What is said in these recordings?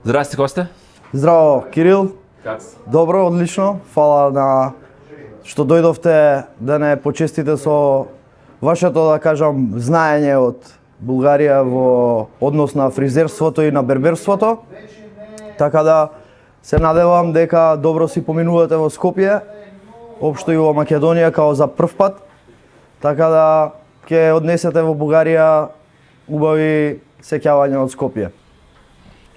Здрасти, Косте. Здраво, Кирил. Как си? Добро, одлично. Фала на што дојдовте да не почестите со вашето, да кажам, знаење од Бугарија во однос на фризерството и на берберството. Така да се надевам дека добро си поминувате во Скопје, општо и во Македонија као за прв пат. Така да ќе однесете во Бугарија убави сеќавања од Скопје.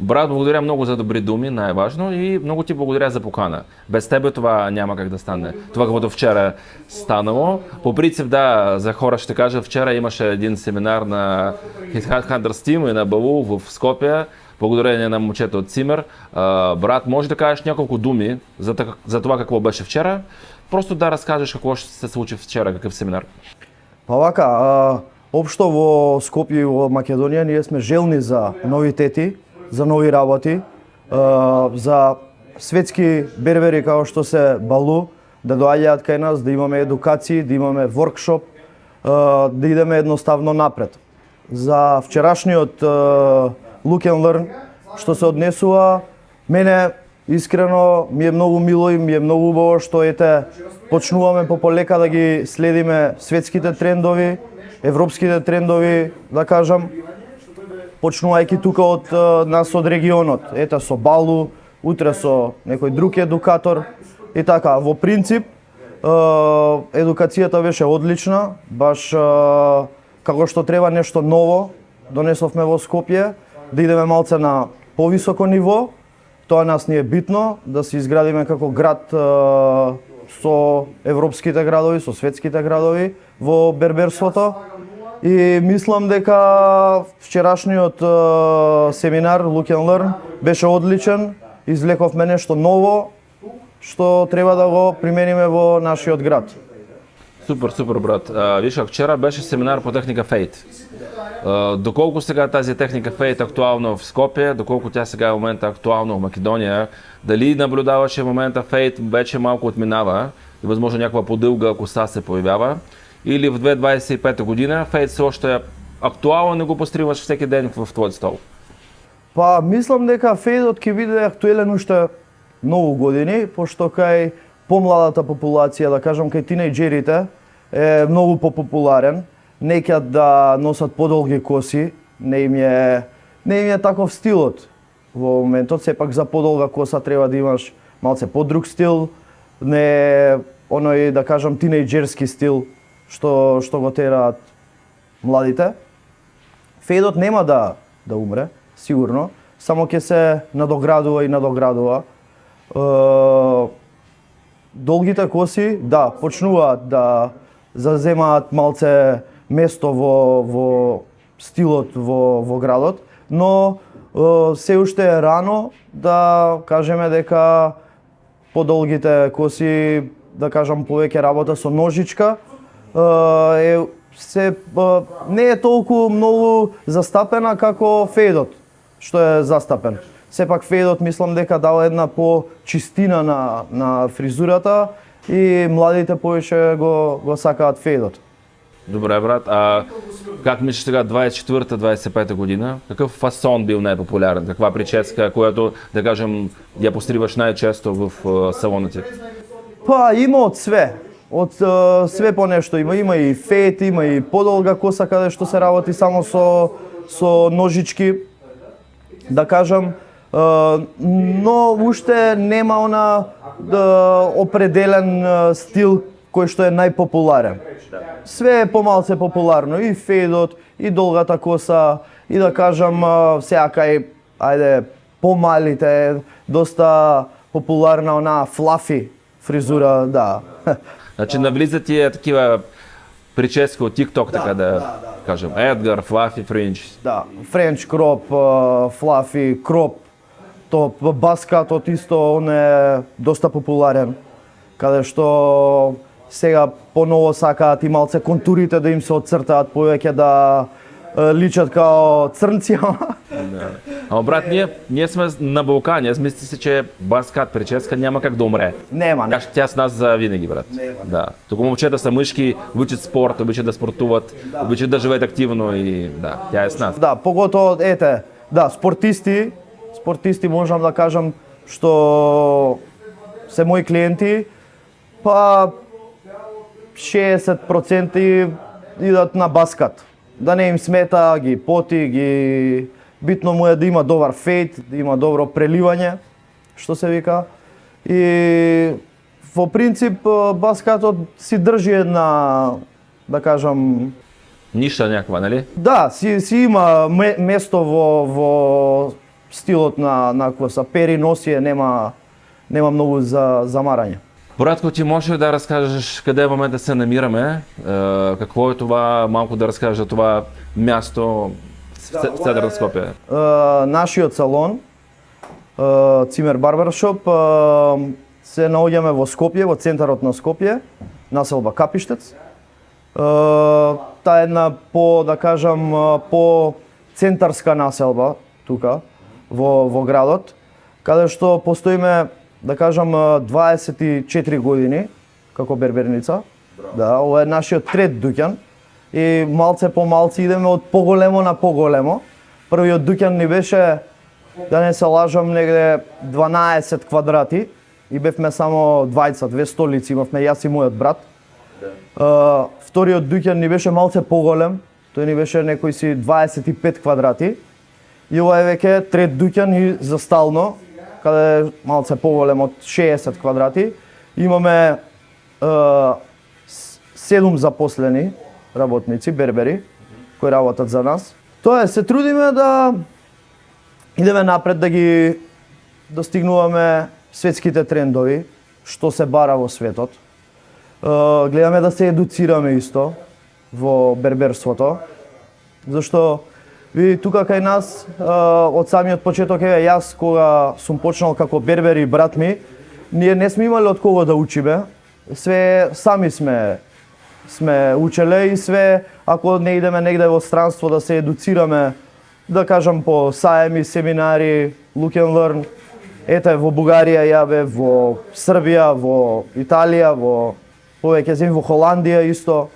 Брат, благодаря много за добри думи, най-важно, и много ти благодаря за покана. Без тебе това няма как да стане. Това, каквото вчера станало. По принцип, да, за хора ще кажа, вчера имаше един семинар на Headhunters Team и на Балу в Скопје, благодарение на момчето от Цимер. Брат, може да кажеш няколко думи за това какво беше вчера? Просто да разкажеш какво ще се случи вчера, какъв семинар. Па вака, општо во Скопје и во Македонија ние сме желни за новитети, за нови работи, за светски бербери као што се Балу, да доаѓаат кај нас, да имаме едукации, да имаме воркшоп, да идеме едноставно напред. За вчерашниот Look and Learn што се однесува, мене искрено ми е многу мило и ми е многу убаво што почнуваме полека да ги следиме светските трендови, европските трендови, да кажам, почнувајќи тука од нас од регионот. Ета со Балу, утре со некој друг едукатор и така. Во принцип, едукацијата беше одлична, баш како што треба нешто ново донесовме во Скопје, да идеме малце на повисоко ниво. Тоа нас ни е битно, да се изградиме како град со европските градови, со светските градови во берберството. И мислам дека вчерашниот семинар Look and Learn беше одличен, извлековме нешто ново што треба да го примениме во нашиот град. Супер, брат. Виж, вчера беше семинар по техника Fade. Доколко сега тази техника Fade е актуална в Скопје, доколко тя сега е в момента актуална в Македонија, дали наблюдаваше в момента Fade вече малко отминава и възможно някаква подълга коса се появява, или в 2025 година Fade се още е актуален и го постриваш всеки ден в твојот стол? Па, мислам дека Fade-от ќе биде актуелен уште многу години, пошто кај помладата популација, да кажам кај тинејџерите, е многу популарен. Неќа да носат подолги коси, не им е таков стилот во моментот. Сепак за подолга коса треба да имаш малце подруг стил, не оној, да кажам, тинејџерски стил што го тераат младите. Фейдот нема да умре, сигурно, само ќе се надоградува и надоградува. Долгите коси, да, почнуваат да заземаат малце место во стилот во градот, но се уште е рано да кажеме дека подолгите коси, да кажам, повеќе работа со ножичка, не е толку многу застапена како фейдот, што е застапен. Сепак фейдот мислам дека дава една по-чистина на фризурата и младите повеќе го сакаат фейдот. Добре, брат. Как мислиш сега 24-25 година? Какъв фасон бил най-популярен? Каква прическа, която, да кажем, ја постриваш най-често в салона ти? Па, има од све. Од све по нешто има. Има и фейт, има и подолга коса каде што се работи само со ножички, да кажам. Но уште нема она определен стил кој што е најпопуларен. Све е помалце популарно, и фейдот, и долгата коса, и да кажам сега кај помалите, доста популарна она флафи фризура, да. Значи навлизат тие такива прически од TikTok, така да кажем, Едгар, флафи, френч. Да, френч кроп, флафи, кроп, то баскатот исто, он е доста популарен, каде што сега поново сакаат и малце контурите да им се отцртаат повеќе да личат као црнци. Ама брат, ние сме на Балкан, аз мисля си, че баскат прическа няма как да умре. Нема. Тя с нас за винаги, брат. Нема. Да. Тук момчета са мъжки, обичат спорт, обичат да спортуват, обичат да живеят активно и да, тя е с нас. Да, поготово, спортисти спортисти можам да кажам што се мои клиенти, па 60% идат на баскат. Да не им смета, ги поти, битно му е да има добар фейт, да има добро преливање, што се вика. И во принцип баскатот си држи една, да кажам, Ниша някаква, нали? да, си има место во стилот на коса. Пери носие, нема многу за замарање. Братко, ти може да разкажеш къде в момента се намираме, какво е това, малко да разкажеш за това място в центъра Скопие. Нашиот салон, Цимер Барбершоп, се наоѓаме во Скопје, во центарот на Скопје, населба Капиштец. Таа е една да кажам, по центарска населба тука во градот, каде што постоиме, да кажам, 24 години како берберница. Да, ова е нашиот трет дуќан и малце по малце идеме од поголемо на поголемо. Првиот дуќан ни беше, да не се лажам, негде 12 квадрати и бевме само двајца, две столици имавме јас и мојот брат. Вториот дуќан ни беше малце поголем, тој ни беше некои си 25 квадрати. И ова е веќе трет дуќан и за стално, каде е малце поголем од 60 квадрати. Имаме 7 запослени работници, бербери, кои работат за нас. Тоа е, се трудиме да идеме напред, да ги достигнуваме светските трендови, што се бара во светот. Гледаме да се едуцираме исто во берберството, зашто ви тука кај нас од самиот почеток, јас кога сум почнал како бербер и брат ми, ние не сме имали од кого да учиме, све сами сме учеле и све, ако не идеме негде во странство да се едуцираме, да кажам по саеми, семинари, look and learn. Ете, во Бугарија јаве, во Србија, во Италија, во повеќе земји, во Холандија исто.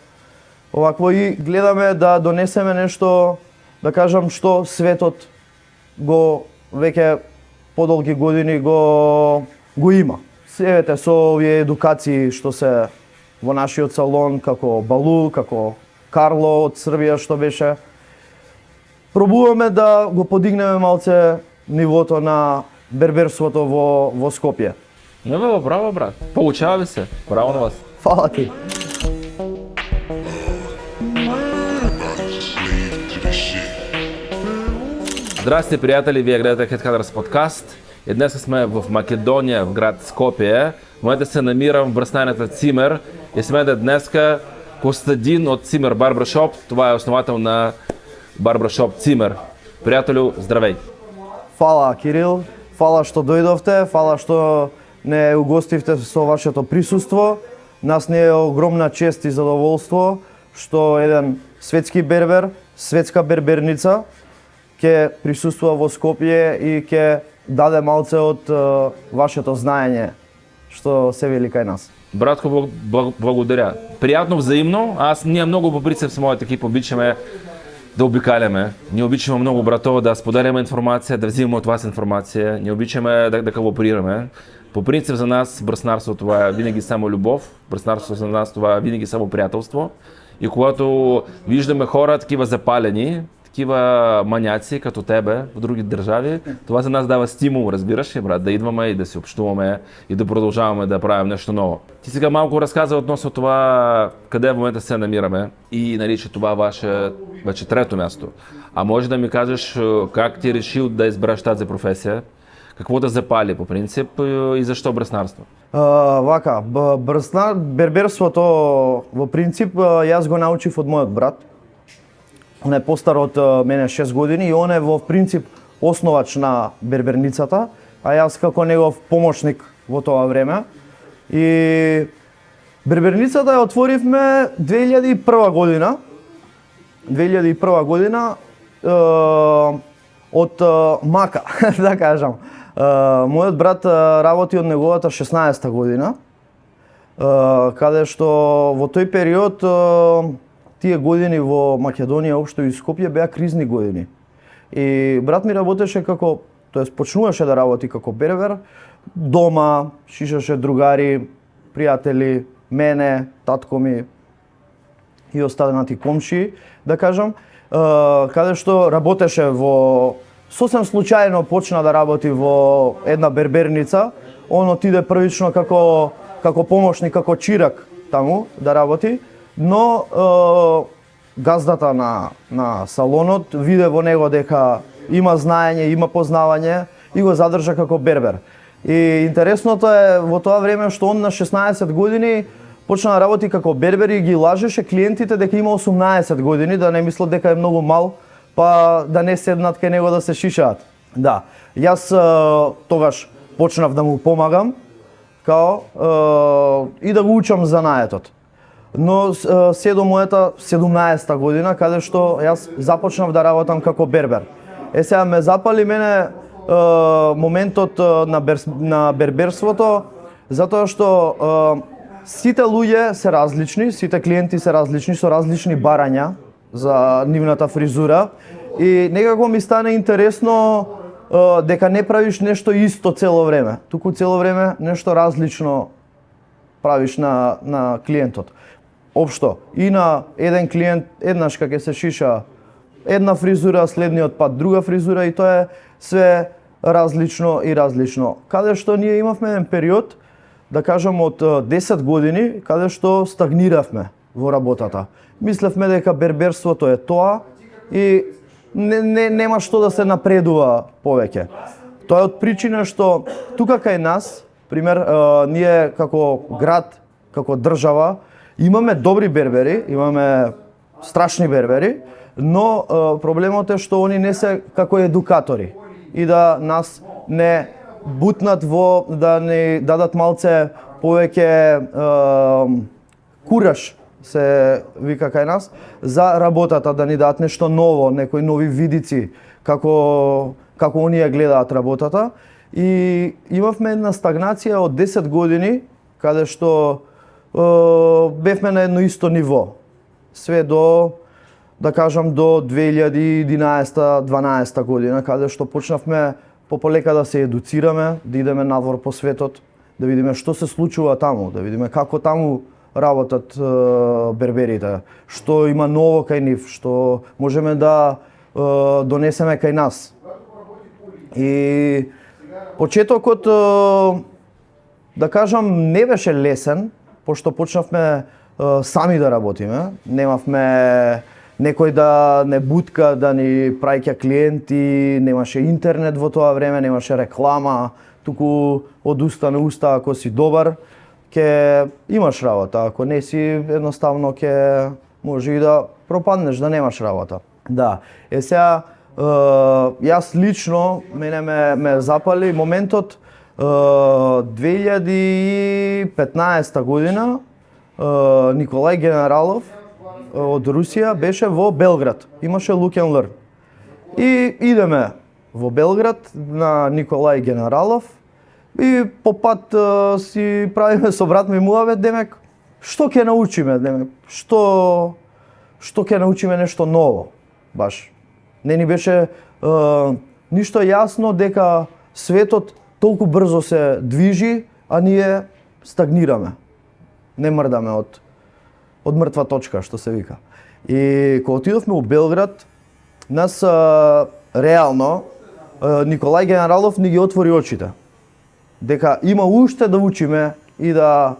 Овакво и гледаме да донесеме нешто, да кажам, што светот го веќе подолги години го има. Севете со овие едукации што се во нашиот салон, како Балу, како Карло од Србија што беше. Пробуваме да го подигнеме малце нивото на берберството во Скопје. Не бе, браво, брат. Получава ви се. Браво на вас. Фала ти. Здрасти, приятели, вие гледате Headhunters подкаст. И днес сме в Македония, в град Скопие. В момента се намирам в бръснарята Цимер и сме днеска Костадин от Цимер Барбершоп. Това е основател на Барбершоп Цимер. Приятелю, здравей! Фала, Кирил. Фала што дојдовте, фала што не угостивте со вашето присуство. Нас не е огромна чест и задоволство што еден светски бербер, светска берберница ќе присуствува во Скопје и ќе даде малце од вашето знаење што се вели кај нас. Братко, благодаря. Приятно взаимно. Ние много по принцип с моят екип обичаме да обикаляме. Ние обичаме много, брато, да споделяме информация, да взимаме от вас информация. Ние обичаме да кооперираме. По принцип за нас бръснарство това е винаги само любов. Бръснарство за нас това е винаги само приятелство. И когато виждаме хора такива запалени, такива маняци като тебе в други държави, това за нас дава стимул, разбираш ли, брат, да идваме и да си общуваме и да продължаваме да правим нещо ново. Ти сега малко разказа относно това къде в момента се намираме и нали, че това ваше вече трето място. А може да ми кажеш как ти решил да избереш тази професия? Какво да запали по принцип и защо бръснарство? Вака, берберството во принцип јас го научив од мојот брат. Он е постар од мене 6 години и он е во принцип основач на берберницата, а јас како негов помошник во тоа време. И берберницата ја отворивме 2001 година. 2001 година од мака, да кажам. Мојот брат работи од неговата 16-та година, каде што во тој период тие години во Македонија, општо и Скопје, беа кризни години. И брат ми работеше како тоест почнуваше да работи како бербер, дома, шишаше другари, пријатели, мене, татко ми и останати комши, да кажам, каде што работеше сосем случајно почна да работи во една берберница, он отиде првично како помошник, како чирак таму да работи, но газдата на салонот виде во него дека има знаење, има познавање и го задржа како бербер. И интересното е во тоа време што он на 16 години почна да работи како бербер и ги лажеше клиентите дека има 18 години, да не мислат дека е многу мал, па да не седнат кај него да се шишаат. Да, јас тогаш почнав да му помагам и да го учам занаетот. Но се до мојата 17-та година, каде што јас започнав да работам како бербер. Сега ме запали мене моментот на берберството, затоа што сите луѓе се различни, сите клиенти се различни, со различни барања за нивната фризура и некако ми стане интересно дека не правиш нешто исто цело време, туку цело време нешто различно правиш на клиентот. Општо, и на еден клиент еднаш кога ќе се шиша една фризура, следниот пат друга фризура и тоа е све различно и различно. Каде што ние имавме еден период, да кажам од 10 години, каде што стагниравме во работата. Мислевме дека берберството е тоа и нема што да се напредува повеќе. Тоа е од причина што тука кај нас, пример, ние како град, како држава, имаме добри бербери, имаме страшни бербери, но проблемот е што они не се како едукатори и да нас не бутнат да ни дадат малце повеќе кураж, се вика кај нас, за работата, да ни дадат нешто ново, некои нови видици, како оние гледаат работата. И имавме една стагнација од 10 години, каде што бевме на едно исто ниво. Све до, да кажам, до 2011-12 година, каде што почнавме пополека да се едуцираме, да идеме надвор по светот, да видиме што се случува таму, да видиме како таму работат берберите, што има ново кај нив, што можеме да донесеме кај нас. И почетокот, да кажам, не беше лесен, пошто почнавме сами да работиме, немавме некој да не бутка, да ни праќа клиенти, немаше интернет во тоа време, немаше реклама, туку од уста на уста, ако си добар, ќе имаш работа, ако не си, едноставно ќе може и да пропаднеш, да немаш работа. Да, сега, јас лично, мене ме запали моментот 2015 година, Николај Генералов од Русија беше во Белград, имаше Look and Learn. И идеме во Белград на Николај Генералов и по пат си правиме со брат ми муавет, демек, што ќе научиме, демек, што ќе научиме нешто ново, баш. Не ни беше ништо јасно дека светот толку брзо се движи, а ние стагнираме. Не мрдаме од мртва точка, што се вика. И кога отидовме во Белград, нас реално Николај Генералов ни ги отвори очите. Дека има уште да учиме и да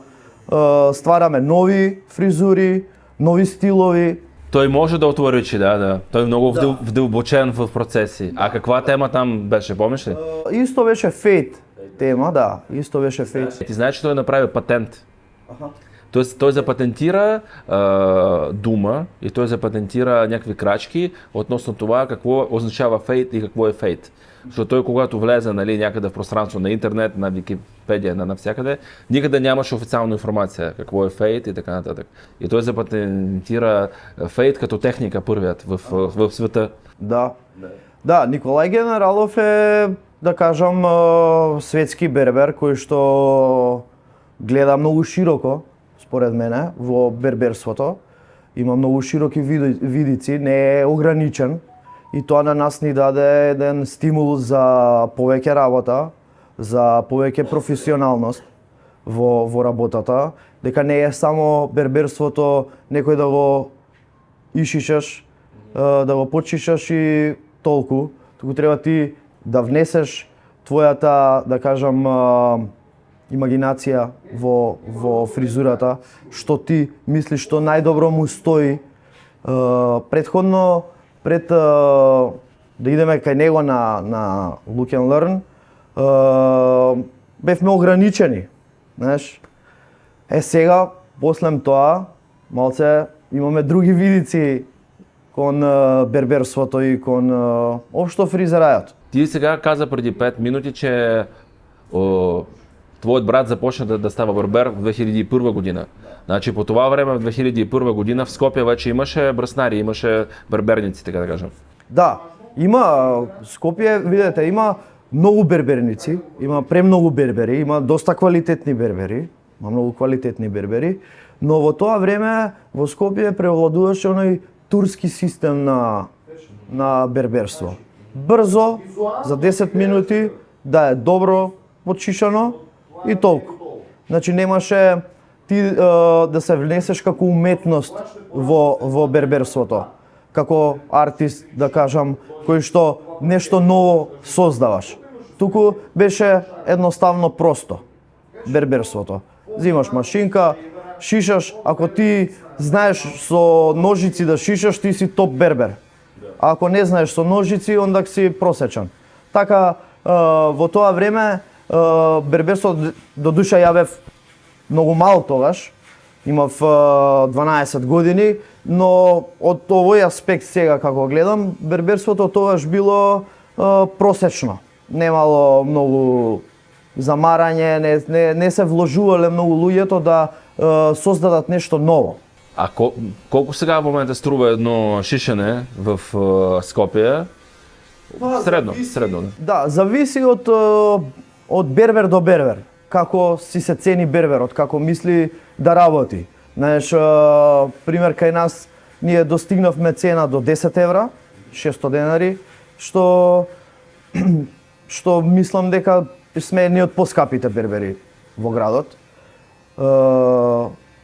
ствараме нови фризури, нови стилови. Тој може да отвори очи, да. Тој е многу вдълбочен в процеси. А каква тема там беше, помниш ли? Исто беше фейт тема, да. Исто беше фейт. Ти знаеш, че тој направи патент. Тој запатентира дума и тој запатентира някакви крачки относно това какво означава фейт и какво е фейт. Защото тој когато влезе някъде в пространство на интернет, на Википедия, на навсякъде, никъде нямаше официална информация какво е фейт и така нататък. И тој запатентира фейт като техника първият в света. Да. Да, Николај Генералов е, да кажам, светски бербер кој што гледа многу широко, според мене, во берберството. Има многу широки видици, не е ограничен. и тоа на нас ни даде еден стимул за повеќе работа, за повеќе професионалност во работата, дека не е само берберството некој да го ишишаш, да го почишаш и толку, туку треба ти да внесеш твојата, да кажам, имагинација во фризурата, што ти мислиш што најдобро му стои. Претходно, пред да идеме кај него на Look and Learn, бевме ограничени, знаеш. Сега, послем тоа, малце имаме други видици кон берберството и кон општо фризерајот. Ти сега каза преди 5 минути, че твојот брат започна да става барбер в 2001 година. Значи по това време в 2001 година в Скопје веќе имаше браснари, имаше барберници, така да кажам. Да, има Скопје, видете, има многу берберници, има премногу бербери, има доста квалитетни бербери, има многу квалитетни бербери, но во тоа време во Скопје превладуваше оној турски систем на берберство. Брзо, за 10 минути, да е добро почишано и толку. Значи немаше ти да се внесеш како уметност во берберството, како артист, да кажам, кој што нешто ново создаваш. Туку беше едноставно просто берберството. Зимаш машинка, шишаш, ако ти знаеш со ножици да шишаш, ти си топ бербер. А ако не знаеш со ножици, онда си просечен. Така, во тоа време, берберството, до душа ја бев многу мал тогаш, имав 12 години, но од овој аспект сега како гледам, берберството тогаш било просечно. Немало многу замарање, не се вложувале многу луѓето да создадат нешто ново. А колку сега во момента струва едно шишене в Скопје? Средно. Да, зависи од бербер до бербер. Како си се цени берберот, како мисли да работи. Знаеш, пример кај нас ние достигнавме цена до 10 евра, 600 денари, што мислам дека сме едни од поскапите бербери во градот.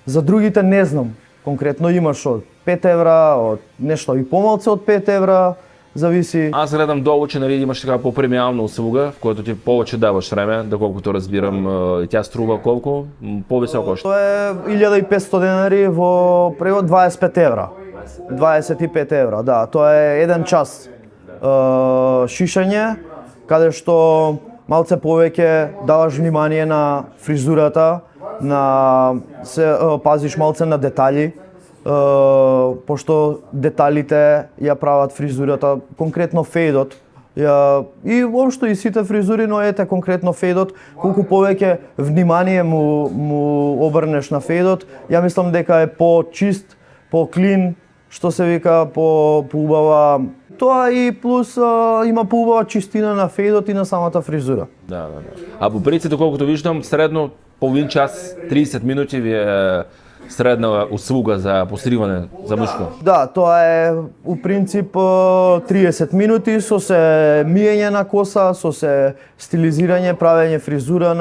За другите не знам. Конкретно имаш од 5 евра, од нешто и помалце од 5 евра, зависи. Аз гледам долу, че нали имаш така по-премиална услуга, в която ти повече даваш време, доколкото разбирам, и тя струва колко? По-високо още. Тоа е 1500 денари во превод 25 евра. 25 евра, да. Тоа е еден час шишање, каде што малце повеќе даваш внимание на фризурата, пазиш малце на детали, пошто деталите ја прават фризурата, конкретно фейдот. И воопшто и сите фризури, но ете конкретно фейдот, колку повеќе внимание му обрнеш на фейдот, ја мислам дека е по-чист, по-клин, што се вика, по-убава. Тоа и плюс има поубава чистина на фейдот и на самата фризура. Да. А по принцип, доколкото виждам, средно половин час, 30 минути ви е средна услуга за посриване за мушко. Да, тоа е у принцип 30 минути со се миење на коса, со се стилизирање, правење фризура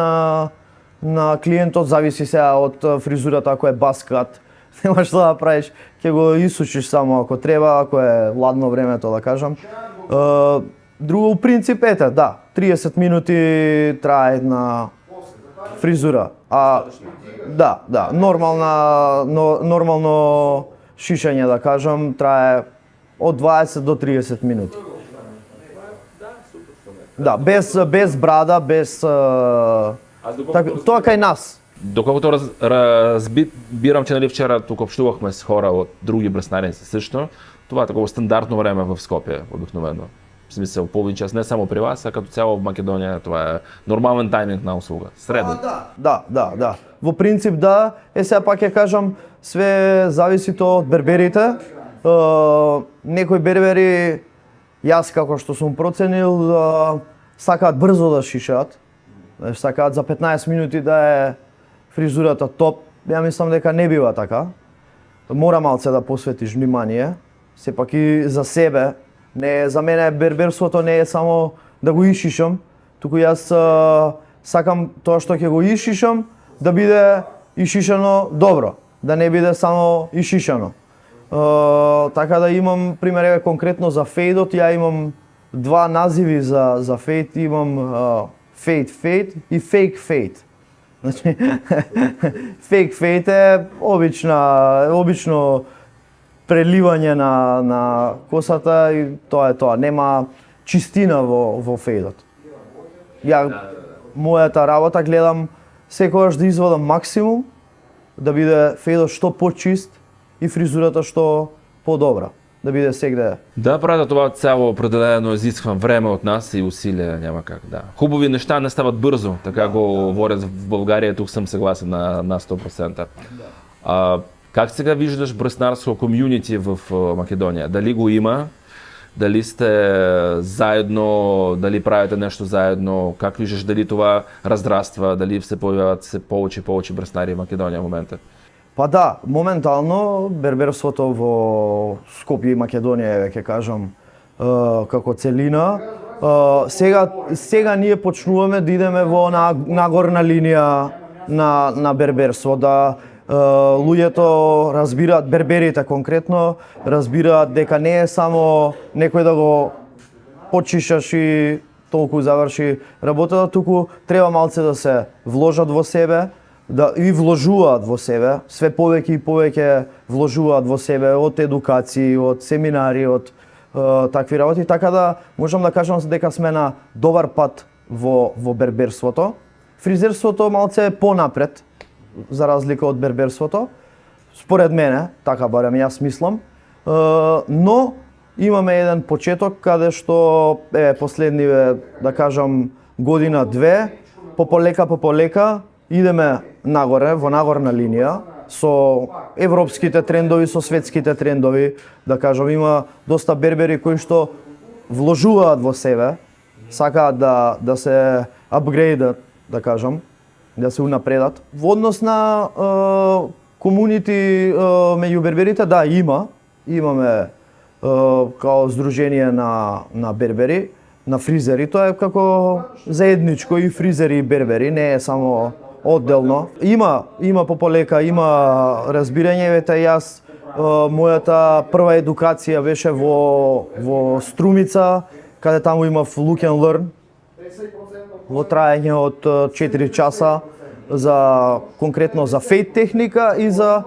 на клиентот, зависи сега од фризурата, ако е баскат, немаш што да правиш, ќе го исушиш само ако треба, ако е ладно времето да кажам. Друго у принцип ете, да, 30 минути трае една фризура. Да, нормално шишање да кажам трае од 20 до 30 минути. Да, без брада, без тоа кај нас. Доколкото разбирам, че нали вчера тук общувахме с хора от други бръснарници също, това е такова стандартно време в Скопие, обикновено. В смисъл, половин час, не само при вас, а като цяло в Македония, това е нормален тайминг на услуга, средно. Да. Во принцип да, сега пак ја кажам, све зависи тоа од берберите. Некои бербери, јас како што сум проценил, сакаат брзо да шишаат, сакаат за 15 минути да е фризурата топ. Ја мислам дека не бива така. Мора малце да посветиш внимание, сепак и за себе Не, за мене берберството не е само да го ишишам, туку јас сакам тоа што ќе го ишишам да биде ишишано добро, да не биде само ишишано. Така да имам пример еве конкретно за фейдот, ја имам два називи за фейд, имам фейд и фейк фейд. Значи фейк фейд е обично преливање на косата и тоа е тоа, нема чистина во фейдот. Ја мојата работа гледам секогаш да извадам максимум, да биде фейдот што почист и фризурата што подобра, да биде сегде. Да, правда, това цяло определено изисква време от нас и усилия, няма как, да. Хубави неща не стават бързо, така го говорят в България, тук съм съгласен на 100%. Как сега виждаш бреснарско комюнити в Македония? Дали го има? Дали сте заедно, дали правите нещо заедно? Как виждаш дали това разраства, дали се появяват се повече и повече бреснари в Македония в момента? Па да, моментално берберството во Скопје и Македонија, ќе кажам, како целина. Сега ние почнуваме да идеме во нагорна линија на берберство, да луѓето разбираат, берберите конкретно, разбираат дека не е само некој да го почишаш и толку заврши работата, туку треба малце да се вложат во себе, да и вложуваат во себе, све повеќе и повеќе вложуваат во себе од едукации, од семинари, од такви работи, така да можам да кажам дека сме на добар пат во берберството. Фризерството малце е понапред, за разлика од берберството, според мене, така барем јас мислам, но имаме еден почеток каде што последниве, да кажам, година-две, пополека идеме нагоре, во нагорна линија, со европските трендови, со светските трендови, да кажам, има доста бербери кои што вложуваат во себе, сакаат да се апгрейдат, да кажам, да се унапредат. Во однос на комунити меѓу берберите, да, имаме као здружение на бербери, на фризери, тоа е како заедничко и фризери и бербери, не е само одделно. Има пополека, има разбирање, вете јас мојата прва едукација беше во Струмица, каде таму имав Look and Learn, во трајање од 4 часа конкретно за фейд техника и за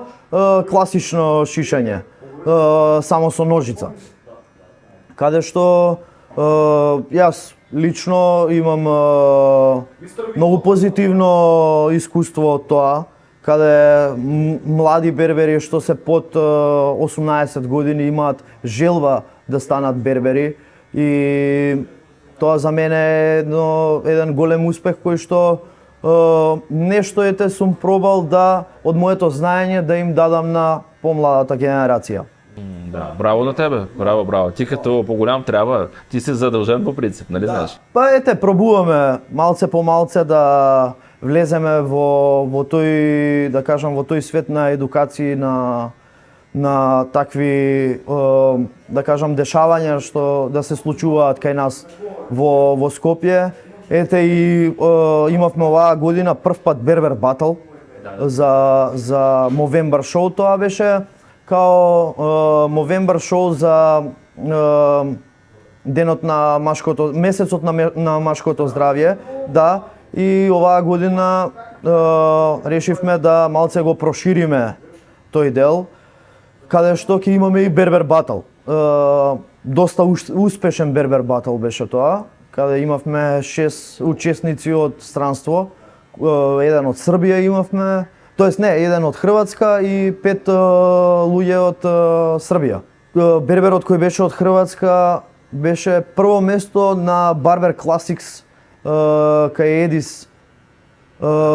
класично шишање, само со ножица. Каде што јас лично имам многу позитивно искуство од тоа, каде млади бербери што се под 18 години имаат желба да станат бербери и тоа за мене е еден голем успех кој што нешто сум пробал да од моето знаење да им дадам на помладата генерација. Да, браво на тебе, браво. Ти като по-голям трябва, ти си задължен по принцип, нали знаеш? Па пробуваме малце по малце да влеземе во тој, да кажам, во тој свет на едукација, на такви, да кажам, дешавања што да се случуваат кај нас во Скопје. И имавме оваа година прв пат Бербер Батл за Movember шоу. Тоа беше као Movember шоу за денот на машкото, месецот на машкото здравје, да, и оваа година решивме да малце го прошириме тој дел, каде што ќе имаме и Бербер Батл. Доста успешен Бербер Батл беше тоа, каде имавме 6 учесници од странство, еден од Србија имавме, тоест не, еден од Хрватска и 5 луѓе од Србија. Берберот кој беше од Хрватска беше прво место на Barber Classics кај Едис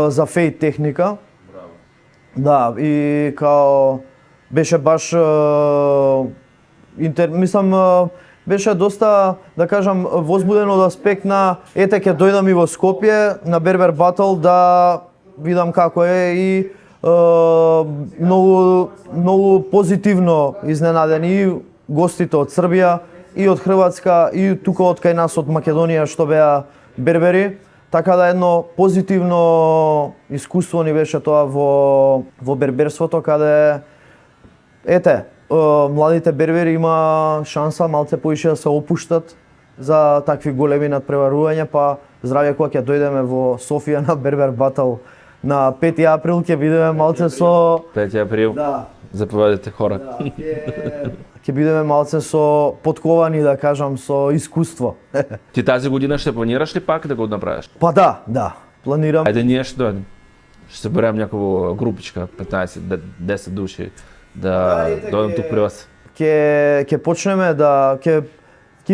за фейд техника. Да, и као беше баш мислам беше доста, да кажам, возбуден од аспект на ќе дојдам и во Скопје на Бербер Батл да видам како е и многу позитивно изненадени и гостите од Србија и од Хрватска и тука од кај нас од Македонија што беа бербери, така да едно позитивно искуство ни беше тоа во берберството, каде ете, младите бербери има шанса малце поише да се опуштат за такви големи надпреварувања, па здравје кога ќе дојдеме во Софија на Бербер Батл на 5 април, ќе бидеме малце со 5 април. да, Заповедате хора. да, ќе бидеме малце со подковани, да кажам, со искуство. Ти тази година ще планираш ли пак да го направиш? Па да, планирам. Ајде ние ще дојдем. Ще се берем някаква групичка, 15-10 души, да дојдем тук при вас. Ќе почнеме ќе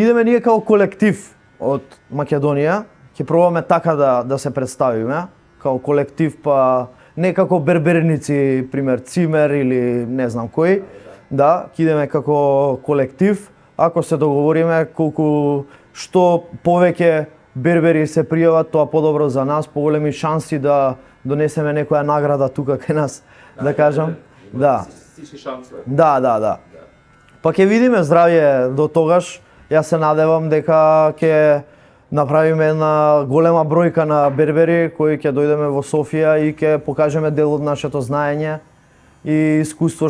идеме ние како колектив од Македонија, ќе пробаме така да се представиме како колектив, па не како берберници, пример Цимер или не знам кој. Да, ќе идеме како колектив, ако се договориме колку што повеќе бербери се пријават, тоа подобро за нас, поголеми шанси да донесеме некоја награда тука кај нас, да кажам. Да. Да. Па ќе видиме, здравје до тогаш. Јас се надевам дека ќе направиме една голема бројка на бербери кои ќе дојдеме во Софија и ќе покажеме дел од нашето знаење и искуство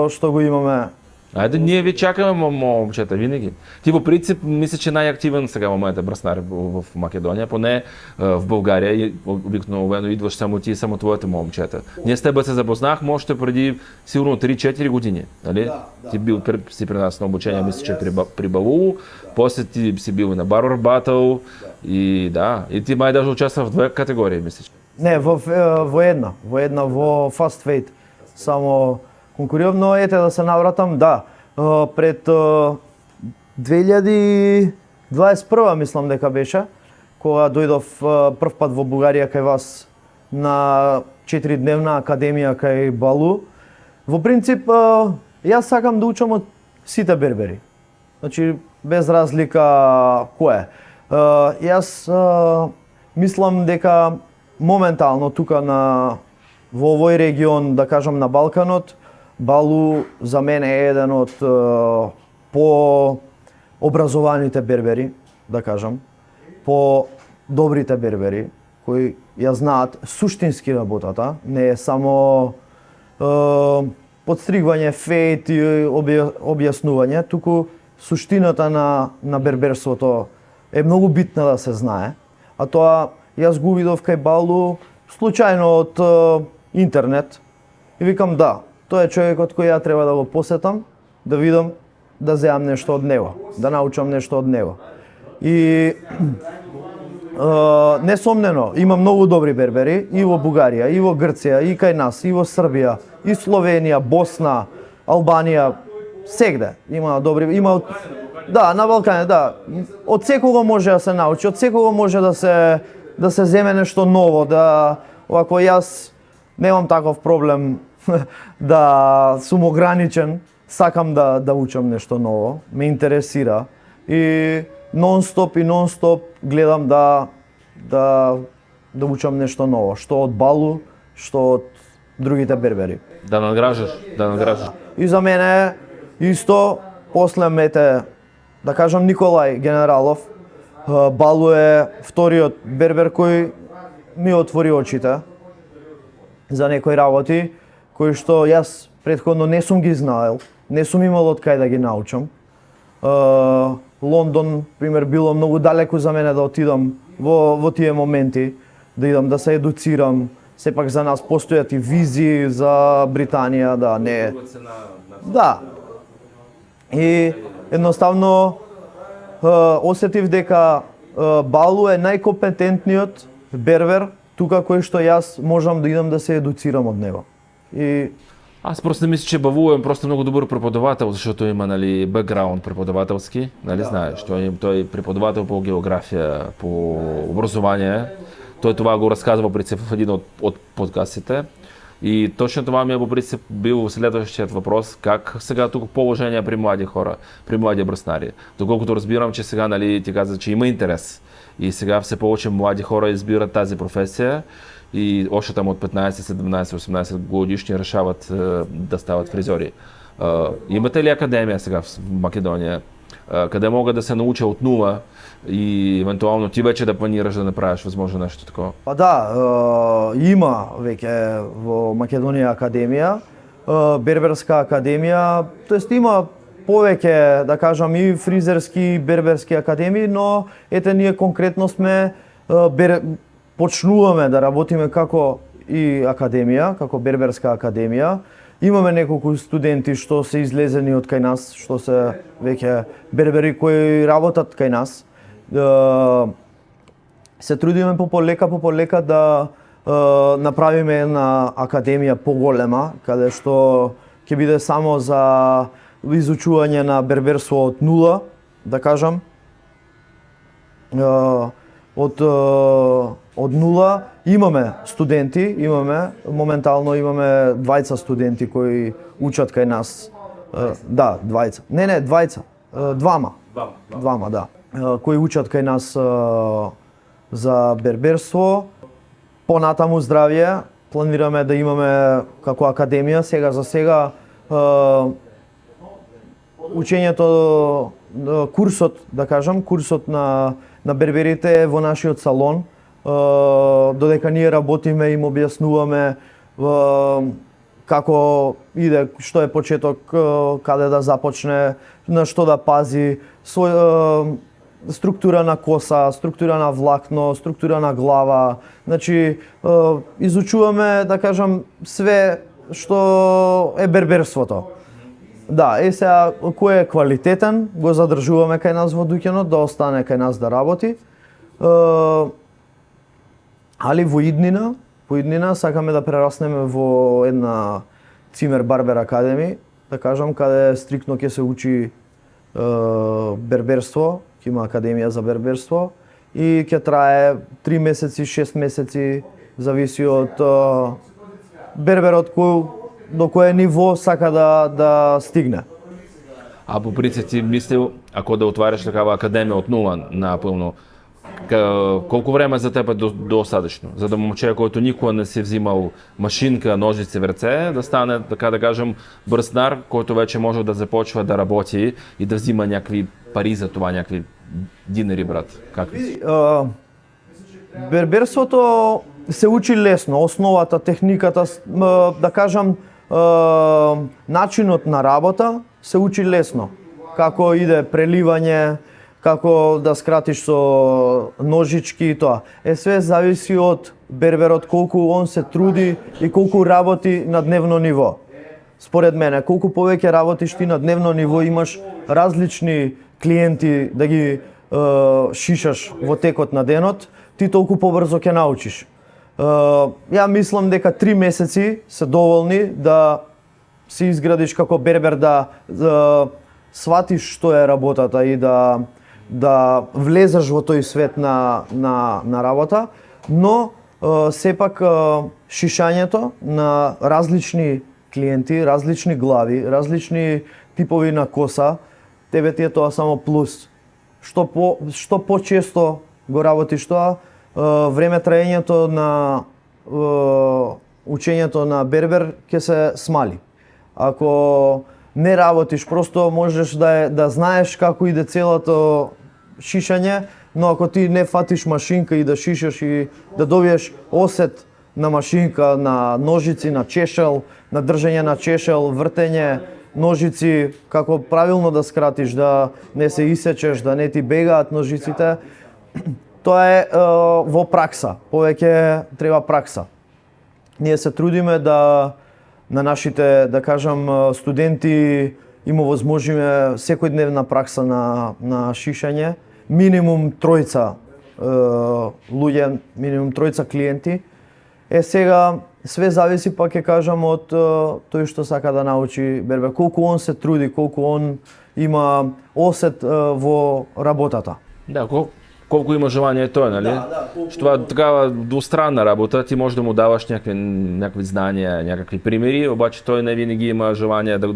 што го имаме. Ајде, ние ви чакаме, момчета, винаги. Ти по принцип, мисля, че најактивен сега во момента браснари в Македонија, поне в Българија, и обикновено идваш само ти и само твоите момчета. Ние с тебе се запознахме още преди сигурно 3-4 години, нали? Да. Ти бил си при нас на обучение, мисля, че при Балу, после ти си бил на Барбар Батъл и да, и ти май даже участва в 2 категории, мисля. Не, во една во Fast Fate. Само конкурирам, но ете да се навратам, да. Пред 2021 мислам дека беше, кога дојдов прв пат во Бугарија кај вас на 4-дневна академија кај Балу. Во принцип, јас сакам да учам од сите бербери. Значи, без разлика кој е. Јас мислам дека моментално тука во овој регион, да кажам на Балканот, Балу за мене е еден од по образованите бербери, да кажам, по добрите бербери, кои ја знаат суштински работата, не е само подстригвање, фејт и објаснување, туку суштината на берберството е многу битна да се знае, а тоа јас го видов кај Балу случајно од интернет и викам да, тој е човекот кој ја треба да го посетам, да видам, да земам нешто од него, да научам нешто од него. И несомнено, има многу добри бербери и во Бугарија, и во Грција, и кај нас, и во Србија, и Словенија, Босна, Албанија, сегде има добри, има да, на Балкане, да. Од секого може да се научи, од секого може да се земе нешто ново, да овако јас немам таков проблем да сум ограничен, сакам да учам нешто ново, ме интересира и нон-стоп гледам да учам нешто ново, што од Балу, што од другите бербери. Да надграждаш. И за мене исто, после мете, да кажам Николај Генералов, Балу е вториот бербер кој ми отвори очите за некои работи кои што јас претходно не сум ги знаел, не сум имал од кај да ги научам. Лондон, пример, било многу далеку за мене да отидам во тие моменти, да идам да се едуцирам. Сепак за нас постојат и визи за Британија, да не. Да. И едноставно осетив дека Балу е најкомпетентниот бербер тука кој што јас можам да идам да се едуцирам од него. И Аз просто мисля, че Балу е просто много добър преподавател, защото има, нали, бекграунд преподавателски, нали, знаеш, той е преподавател по география, по образование. Той това го разказва по принцип в един от подкастите. И точно това ми е по принцип бил следващият въпрос, как сега тук положение при млади хора, при млади бръснари. Доколкото разбирам, че сега, нали, ти каза, че има интерес и сега все повече млади хора избират тази професия и още там от 15, 17, 18 годишни решават да стават фризьори. Имате ли академия сега в Македония? къде могат да се науча от нула и евентуално ти вече да планираш да направиш възможно нещо такова? Па да, има веќе во Македонија академија, берберска академија, тоест има повеќе, да кажам, и фризерски, и берберски академии, но ете ние конкретно сме почнуваме да работиме како и академија, како берберска академија. Имаме неколку студенти што се излезени од кај нас, што се веќе бербери кои работат кај нас. Се трудиме по полека да направиме една академија поголема, каде што ќе биде само за изучување на берберство од нула, да кажам. Од нула имаме студенти, моментално имаме двајца студенти кои учат кај нас. Да, двајца. Не, двајца. Двама, да. Кои учат кај нас за берберство. Понатаму здравје, планираме да имаме како академија, сега учењето, курсот, да кажам, курсот на берберите во нашиот салон, додека ние работиме им објаснуваме како иде, што е почеток, каде да започне, на што да пази, структура на коса, структура на влакно, структура на глава. Значи, изучуваме, да кажам, све што е берберството. Да, сега, кој е квалитетен, го задржуваме кај нас во дуќанот, да остане кај нас да работи. Али во иднина сакаме да прераснеме во една Цимер Барбер Академи, да кажам, каде стриктно ќе се учи берберство, ќе има академија за берберство и ќе трае 3 месеци, 6 месеци, зависи од берберот до кое ниво сака да стигне. А по принцип ти мислил, ако да отваряш такава академија од нула напълно, колку време за тебе достатъчно? За да момче, којто никога не си взимал машинка, ножици в ръце, да стане, така да кажем, бръснар, който вече може да започва да работи и да взима някакви пари за това, някакви динари, брат? Как мислиш? Берберството се учи лесно, основата, техниката, да кажам, начинот на работа се учи лесно. Како иде преливање, како да скратиш со ножички и тоа. Све зависи од берберот, колку он се труди и колку работи на дневно ниво. Според мене, колку повеќе работиш ти на дневно ниво, имаш различни клиенти да ги шишаш во текот на денот, ти толку побрзо ќе научиш. Ја мислам дека 3 месеци се доволни да се изградиш како бербер, да сватиш што е работата и да влезеш во тој свет на работа, но сепак шишањето на различни клиенти, различни глави, различни типови на коса, тебе ти е тоа само плюс. Што почесто го работиш тоа, време траењето на учењето на бербер ќе се смали. Ако не работиш, просто можеш да знаеш како иде целото шишање, но ако ти не фатиш машинка и да шишаш и да добиеш осет на машинка, на ножици, на чешел, на држење на чешел, вртење, ножици, како правилно да скратиш, да не се исечеш, да не ти бегаат ножиците, тоа е во пракса, повеќе треба пракса. Ние се трудиме да на нашите, да кажам, студенти им овозможиме секојдневна пракса на шишање, минимум 3 луѓе, минимум 3 клиенти. Сега све зависи, па ќе кажам, од тој што сака да научи бербер, колку он се труди, колку он има осет во работата. Да, колку има желание тој, нали? Това е такава двустранна работа, ти можеш да му даваш някакви знания, някакви примери, обаче тој не винаги има желание да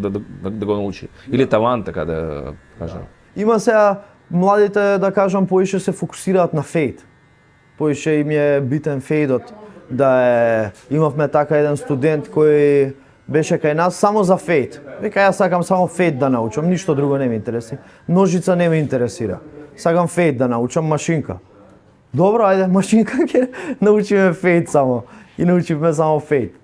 го научи. Или талант, така да кажам. Има сега младите, да кажам, поише се фокусираат на фейд. Поише им е битен фейдот. Имавме така еден студент кој беше кај нас само за фейт. Вика, јас сакам само фейт да научам, ништо друго не ме интересира. Ножица не ме интересира. Сакам фейт да научам, машинка. Добро, ајде, машинка ќе научиме фейт само. И научивме само фейт.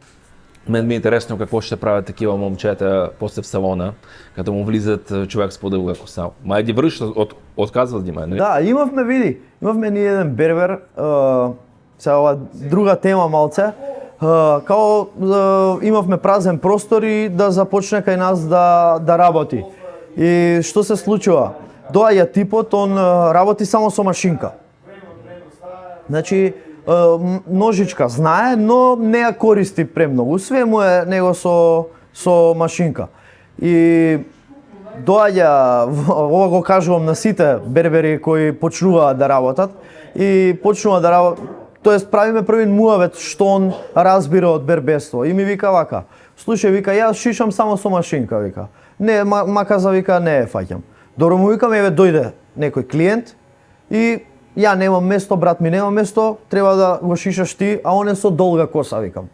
Мен ми е интересно какво ще правят такива момчета после в салона, като му влизат човек с по-дълга коса. Май ги връщат, отказват ги, нали? Да, имавме ние еден бербер, сега ова друга тема малце, као имавме празен простор и да започне кај нас да работи. И што се случува? Доаѓа типот, он работи само со машинка. Значи, ножичка знае, но не ја користи премногу. Све му е него со машинка. И доаѓа, ова го кажувам на сите бербери кои почнуваат да работат и почнуваат да работат, тоест правиме првин муавет што он разбира од берберство. И ми вика вака: слушај, вика, јас шишам само со машинка, вика. Не, маказа, вика, не е фаќам. Добро, му викам, еве дојде некој клиент и ја немам место, брат ми нема место, треба да го шишаш ти, а он е со долга коса, викам.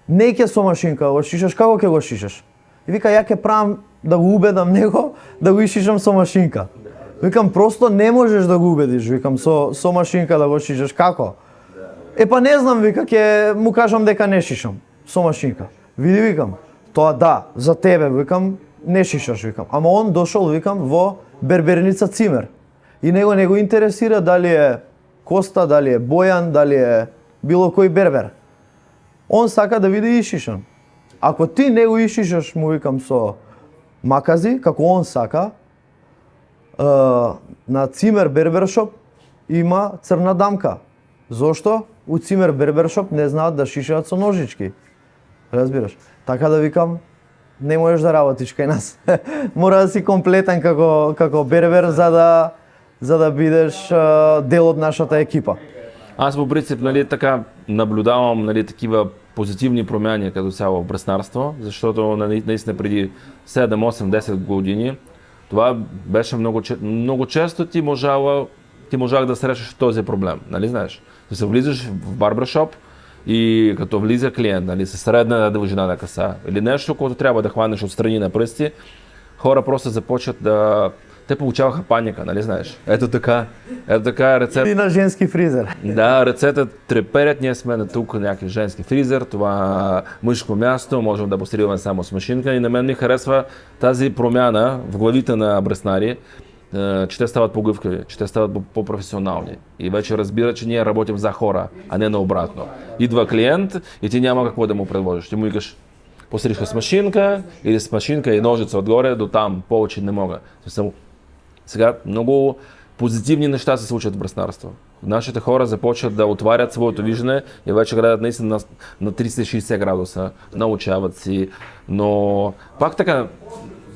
Не ќе со машинка го шишаш, како ќе го шишаш? И вика, ја ќе правам да го убедам него да го шишам со машинка. Викам, просто не можеш да го убедиш, викам, со машинка да го шишаш, како? Па не знам, вика, ќе му кажам дека не шишам со машинка. Види, викам, тоа да, за тебе, викам, не шишаш, викам. Ама он дошол, викам, во берберница Цимер. И него не го интересира дали е Коста, дали е Бојан, дали е било кој бербер. Он сака да види и шишан. Ако ти не го ишишаш, му викам, со макази, како он сака, на Цимер Бербершоп има црна дамка. Зошто? У Цимер Бербершоп не знаат да шишаат со ножички. Разбираш? Така да викам, не можеш да работиш кај нас. Мора да си комплетен како бербер за да бидеш дел од нашата екипа. Аз по принцип, нали, така наблюдавам, нали, такива позитивни промени като цяло в браснарство, защото наистина преди 7, 8, 10 години това беше много често ти можах да срещаш този проблем, нали знаеш? Да се влизаш в барбершоп и като влиза клиент, нали, със средна дължина на каса или нещо, което трябва да хванеш отстрани на пръсти, хора просто започват да... Те получаваха паника, нали знаеш? Ето така ръцете... И на женски фризер. Да, ръцете треперят, ние сме на тук някакъв женски фризер, това мъжко място, можем да постригваме само с машинка и на мен ми харесва тази промяна в главите на браснари, че те стават по-гъвкави, че те стават по-професионални и вече разбира, че ние работим за хора, а не наобратно. Идва клиент и ти няма какво да му предложиш, ти му викаш: пострижка с машинка или с машинка и ножица отгоре, до там, повече не мога. Сега много позитивни неща се случват в браснарство. Нашите хора започват да отварят своето виждане и вече гледат наистина на 360 градуса, научават си, но пак така,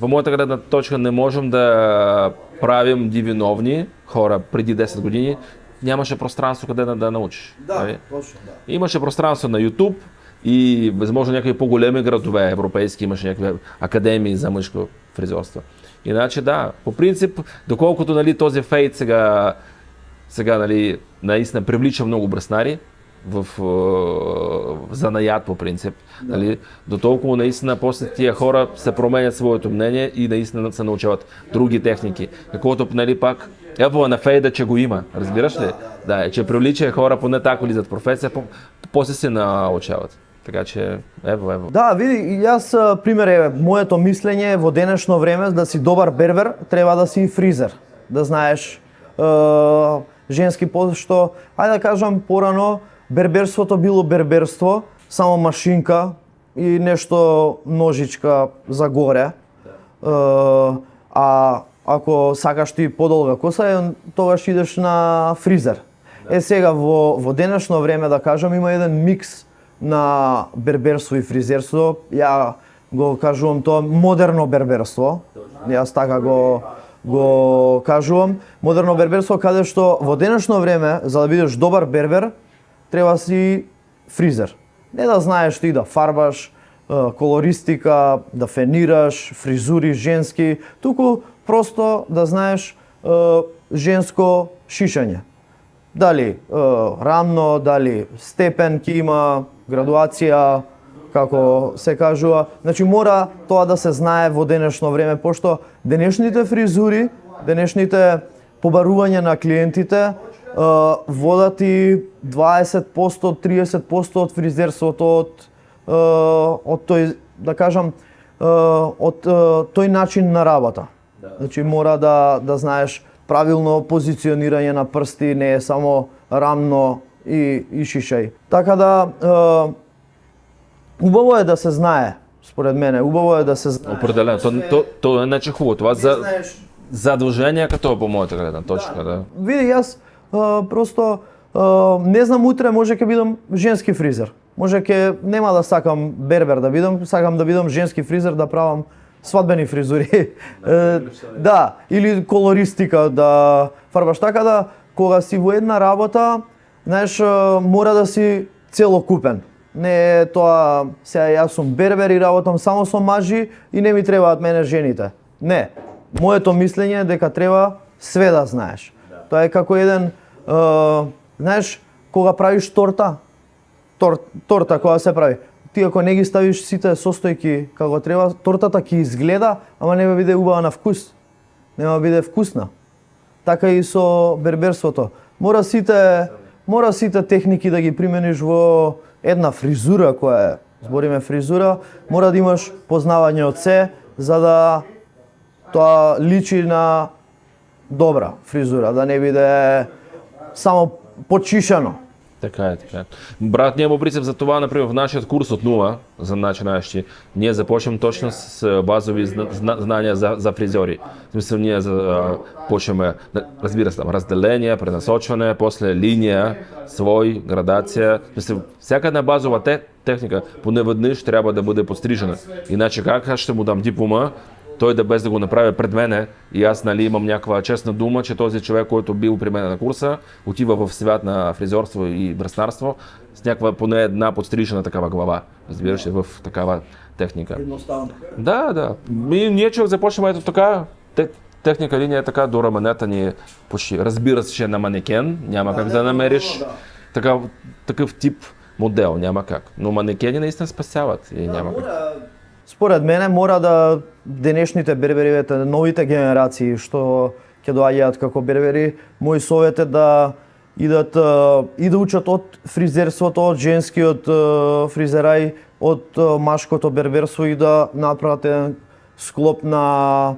по моята гледна точка не можем да правим виновни хора преди 10 години, нямаше пространство къде да научиш. Да, точно, да. Имаше пространство на YouTube и възможно някакви по-големи градове европейски, имаше някакви академии за мъжко фризерство. Иначе да, по принцип, доколкото нали, този фейт сега нали, наистина привлича много браснари в занаят по принцип, нали, до толкова наистина после тия хора се променят своето мнение и наистина се научават други техники. Каквото нали, пак ево на фейда, че го има, разбираш ли? Да, че привлича хора поне така влизат в професия, после се научават. Така че, ево. Да, види, јас, пример, моето мислење во денешно време, да си добар бербер, треба да си и фризер. Да знаеш женски што, ајде да кажам, порано, берберството било берберство, само машинка и нешто ножичка за горе. А ако сакаш ти подолга коса, тогаш идеш на фризер. Сега, во денешно време, да кажам, има еден микс на берберство и фризерство. Ја го кажувам тоа модерно берберство. Јас така го кажувам. Модерно берберство каде што во денешно време за да бидеш добар бербер треба си фризер. Не да знаеш ти да фарбаш, колористика, да фенираш, фризури женски, туку просто да знаеш женско шишање. Дали рамно, дали степен ќе има, градуација, како се кажува. Значи мора тоа да се знае во денешно време, пошто денешните фризури, денешните побарување на клиентите водат и 20%, 30% од фризерството, од тој, да кажам, од тој начин на работа. Значи мора да знаеш правилно позиционирање на прсти, не е само рамно и шишај. Така да убаво е да се знае, според мене, убаво е да се знае. Определено, тоа е нече хубаво. Това за задолжение като по мојата гледна точка, да. Види, јас просто не знам, утре може ќе бидам женски фризер. Може ќе нема да сакам бербер да бидам, сакам да бидам женски фризер, да правам свадбени фризури. Да, или колористика да фарбаш, така да кога си во една работа, знаеш, мора да си целокупен. Не е тоа, сега јас сум бербер и работам само со мажи и не ми требаат мене жените. Не, моето мислење е дека треба све да знаеш. Тоа е како еден, знаеш, кога правиш торта кога се прави, ти ако не ги ставиш сите состојки како треба, тортата ќе изгледа, ама нема биде убава на вкус. Нема биде вкусна. Така и со берберството. Мора сите техники да ги примениш во една фризура која е, збориме фризура, мора да имаш познавање од се, за да тоа личи на добра фризура, да не биде само почишано. Така е, така е. Брат, ние по принцип за това, например, в нашиот курс од нула за начинаещи, ние започнем точно с базови знања за фризери. В смисъл, ние почнеме, разбира се, разделение, пренасочване, после линија, свој, градација. В смисъл, всяка една базова техника поне веднъж трябва да бъде пострижена. Иначе как ще му дам диплома, той да без да го направи пред мене и аз имам някаква честна дума, че този човек, който бил при мен на курса, отива в свят на фризерство и бръснарство с някаква поне една подстрижена такава глава, разбираш ли, в такава техника. Едноставно. Да. И ние човек започнем ето така, техника линия е така, до рамената ни е почти, разбира се, че на манекен, няма как да намериш такъв тип модел, няма как. Но манекени наистина спасяват и няма как. Според мене мора да денешните бербери, новите генерации што ќе доаѓаат како бербери, мој совет е да идат и да учат од фризерството, од женскиот фризерај, од машкото берберство и да направат еден склоп на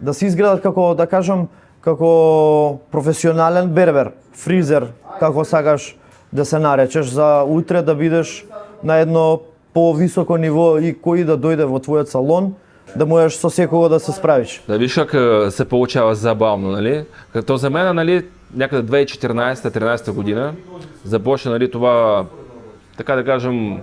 да се изградат како, да кажам, како професионален бербер, фризер, како сакаш да се наречеш, за утре да бидеш на едно по-високо ниво и кој да дојде во твојот салон, да можеш со секого да се справиш. Да виж как се получава забавно, нали? Като за мен, нали, някъде 2014-13 година започна, нали, това, така да кажем,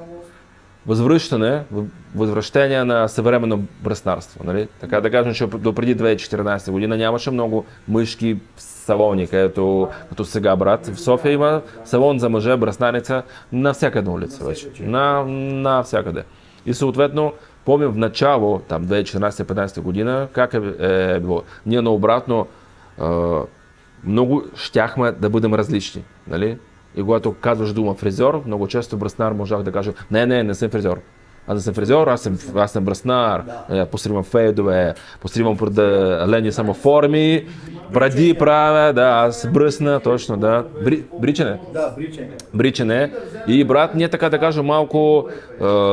възвръщение на съвременно бръснарство, нали? Така да кажем, че до преди 2014 година нямаше много мъжки салони, където като сега, брат. В София има салон за мъже, бръснарница на всяка една улица вече. На всякъде. И съответно, помня в начало, там 2014-15 година, как е било. Ние наобратно много щяхме да бъдем различни, нали? И когато казваш дума фризьор, много често бръснар можах да кажа, не съм фризьор. Аз не съм фризьор, аз съм бръснар, посривам фейдове, посривам лени само форми, бради правя, да, аз бръсна, точно, да. Бричене? Да, Бричене. И брат, ние така да кажем малко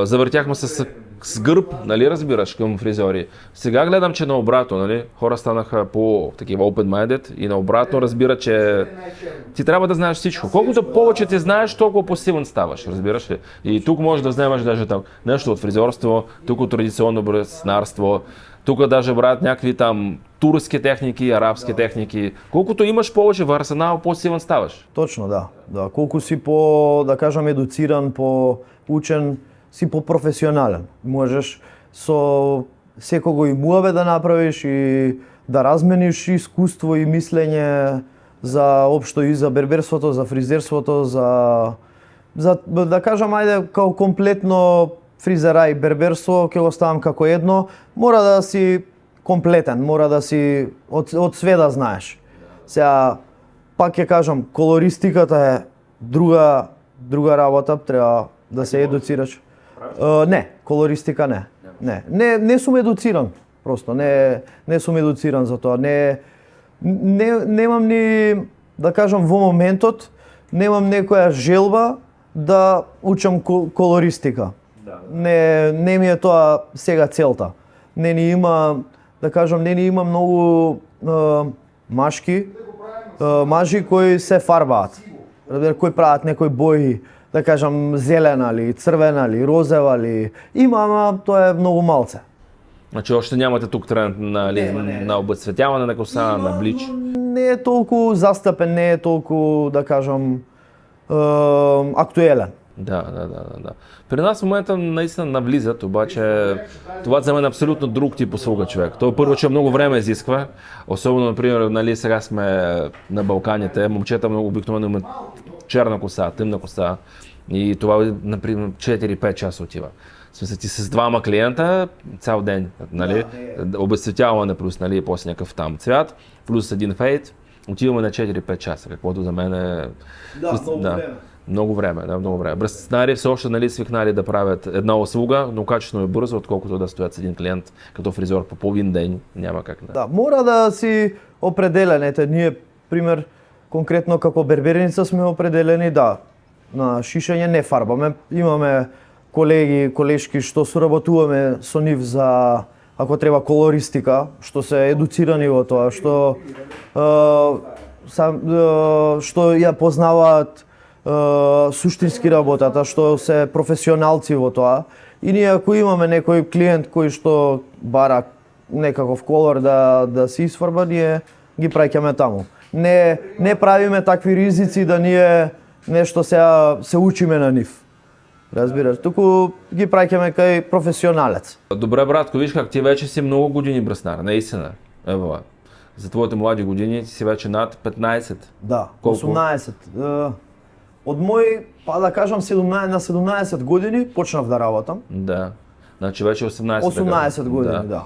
завъртяхме се с гърб, нали, разбираш, към фризьори. Сега гледам, че наобратно, нали, хора станаха по-такива open-minded и наобратно разбира, че ти трябва да знаеш всичко. Колкото повече ти знаеш, толкова по-силен ставаш, разбираш ли? И тук можеш да вземеш даже там нещо от фризьорство, тук от традиционно бръснарство, тук даже, брат, някакви там турски техники, арабски техники. Колкото имаш повече в арсенал, по-силен ставаш. Точно, да. Колку си по, да кажам, едуциран, по-учен, си по-професионален. Можеш со секого и муаве да направиш и да размениш искуство и мислење за општо и за берберството, за фризерството, за да кажам, ајде, као комплетно фризера и берберство, ќе го ставам како едно, мора да си комплетен, мора да си од све да знаеш. Сега, пак ќе кажам, колористиката е друга работа, треба да се едуцираш. Не, колористика не. Не сум едуциран, просто не сум едуциран за тоа. Немам ни, да кажам, во моментот немам некоја желба да учам колористика. Не ми е тоа сега целта. Не ни има, да кажам, не ни има многу мажи кои се фарбаат. Кои прават некои бои, да кажам, зелена ли, црвена ли, розева ли. Има, ама тоа е многу малце. Значи още нямате тук тренд на обесцветяване на коса, на блич? Не е толку застапен, не е толку, да кажам, актуелен. Да. При нас в момента наистина навлизат, обаче това за мен е абсолютно друг тип услуга, човек. То първо, че много време изисква, особено, например, нали, сега сме на Балканите, момчета много обикновено имат черна коса, тъмна коса и това, например, 4-5 часа отива. В смисъл, ти с двама клиента цял ден, нали, обезцветяване плюс, нали, после някакъв там цвят, плюс един фейт, отиваме на 4-5 часа, каквото за мен е... Много време. Бръстнари все още, нали, свикнали да правят една услуга, но качествено и бързо, отколкото да стоят с един клиент като фризьор по половин ден, няма как да. Да, мора да си определен. Ние, пример, конкретно како берберница сме определени, да, на шишење не фарбаме. Имаме колеги, колешки што соработуваме со нив за, ако треба, колористика, што се едуцирани во тоа, што ја познаваат суштински работата, што се професионалци во тоа. И ние ако имаме некој клиент кој што бара некаков колор да се изфарба, ние ги праќаме таму. Не правиме такви ризици да ние нешто се учиме на нив. Разбираш, туку ги праќаме кај професионалец. Добре, братко, виж как ти вече си много години бръснар, наистина. Ево, за твоите млади години ти си вече над 15. Да, колко? 18. Од мој, па да кажам, на 17 години почнав да работам. Да, значи вече 18. 18 години, да.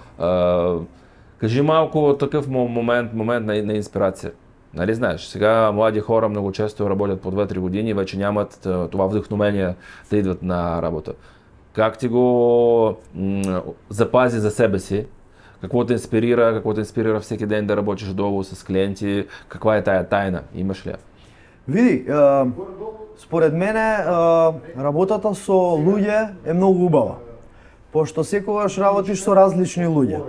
Кажи малко такъв момент на инспирация. Нали знаеш, сега млади хора много често работят по 2-3 години и вече нямат това вдъхновение да идват на работа. Как ти го запази за себе си? Какво те инспирира всеки ден да работиш долу с клиенти? Каква е тая тайна? Имаш ли я? Види, според мене работата со луѓе е многу убава. Пошто секогаш работиш со различни луѓе.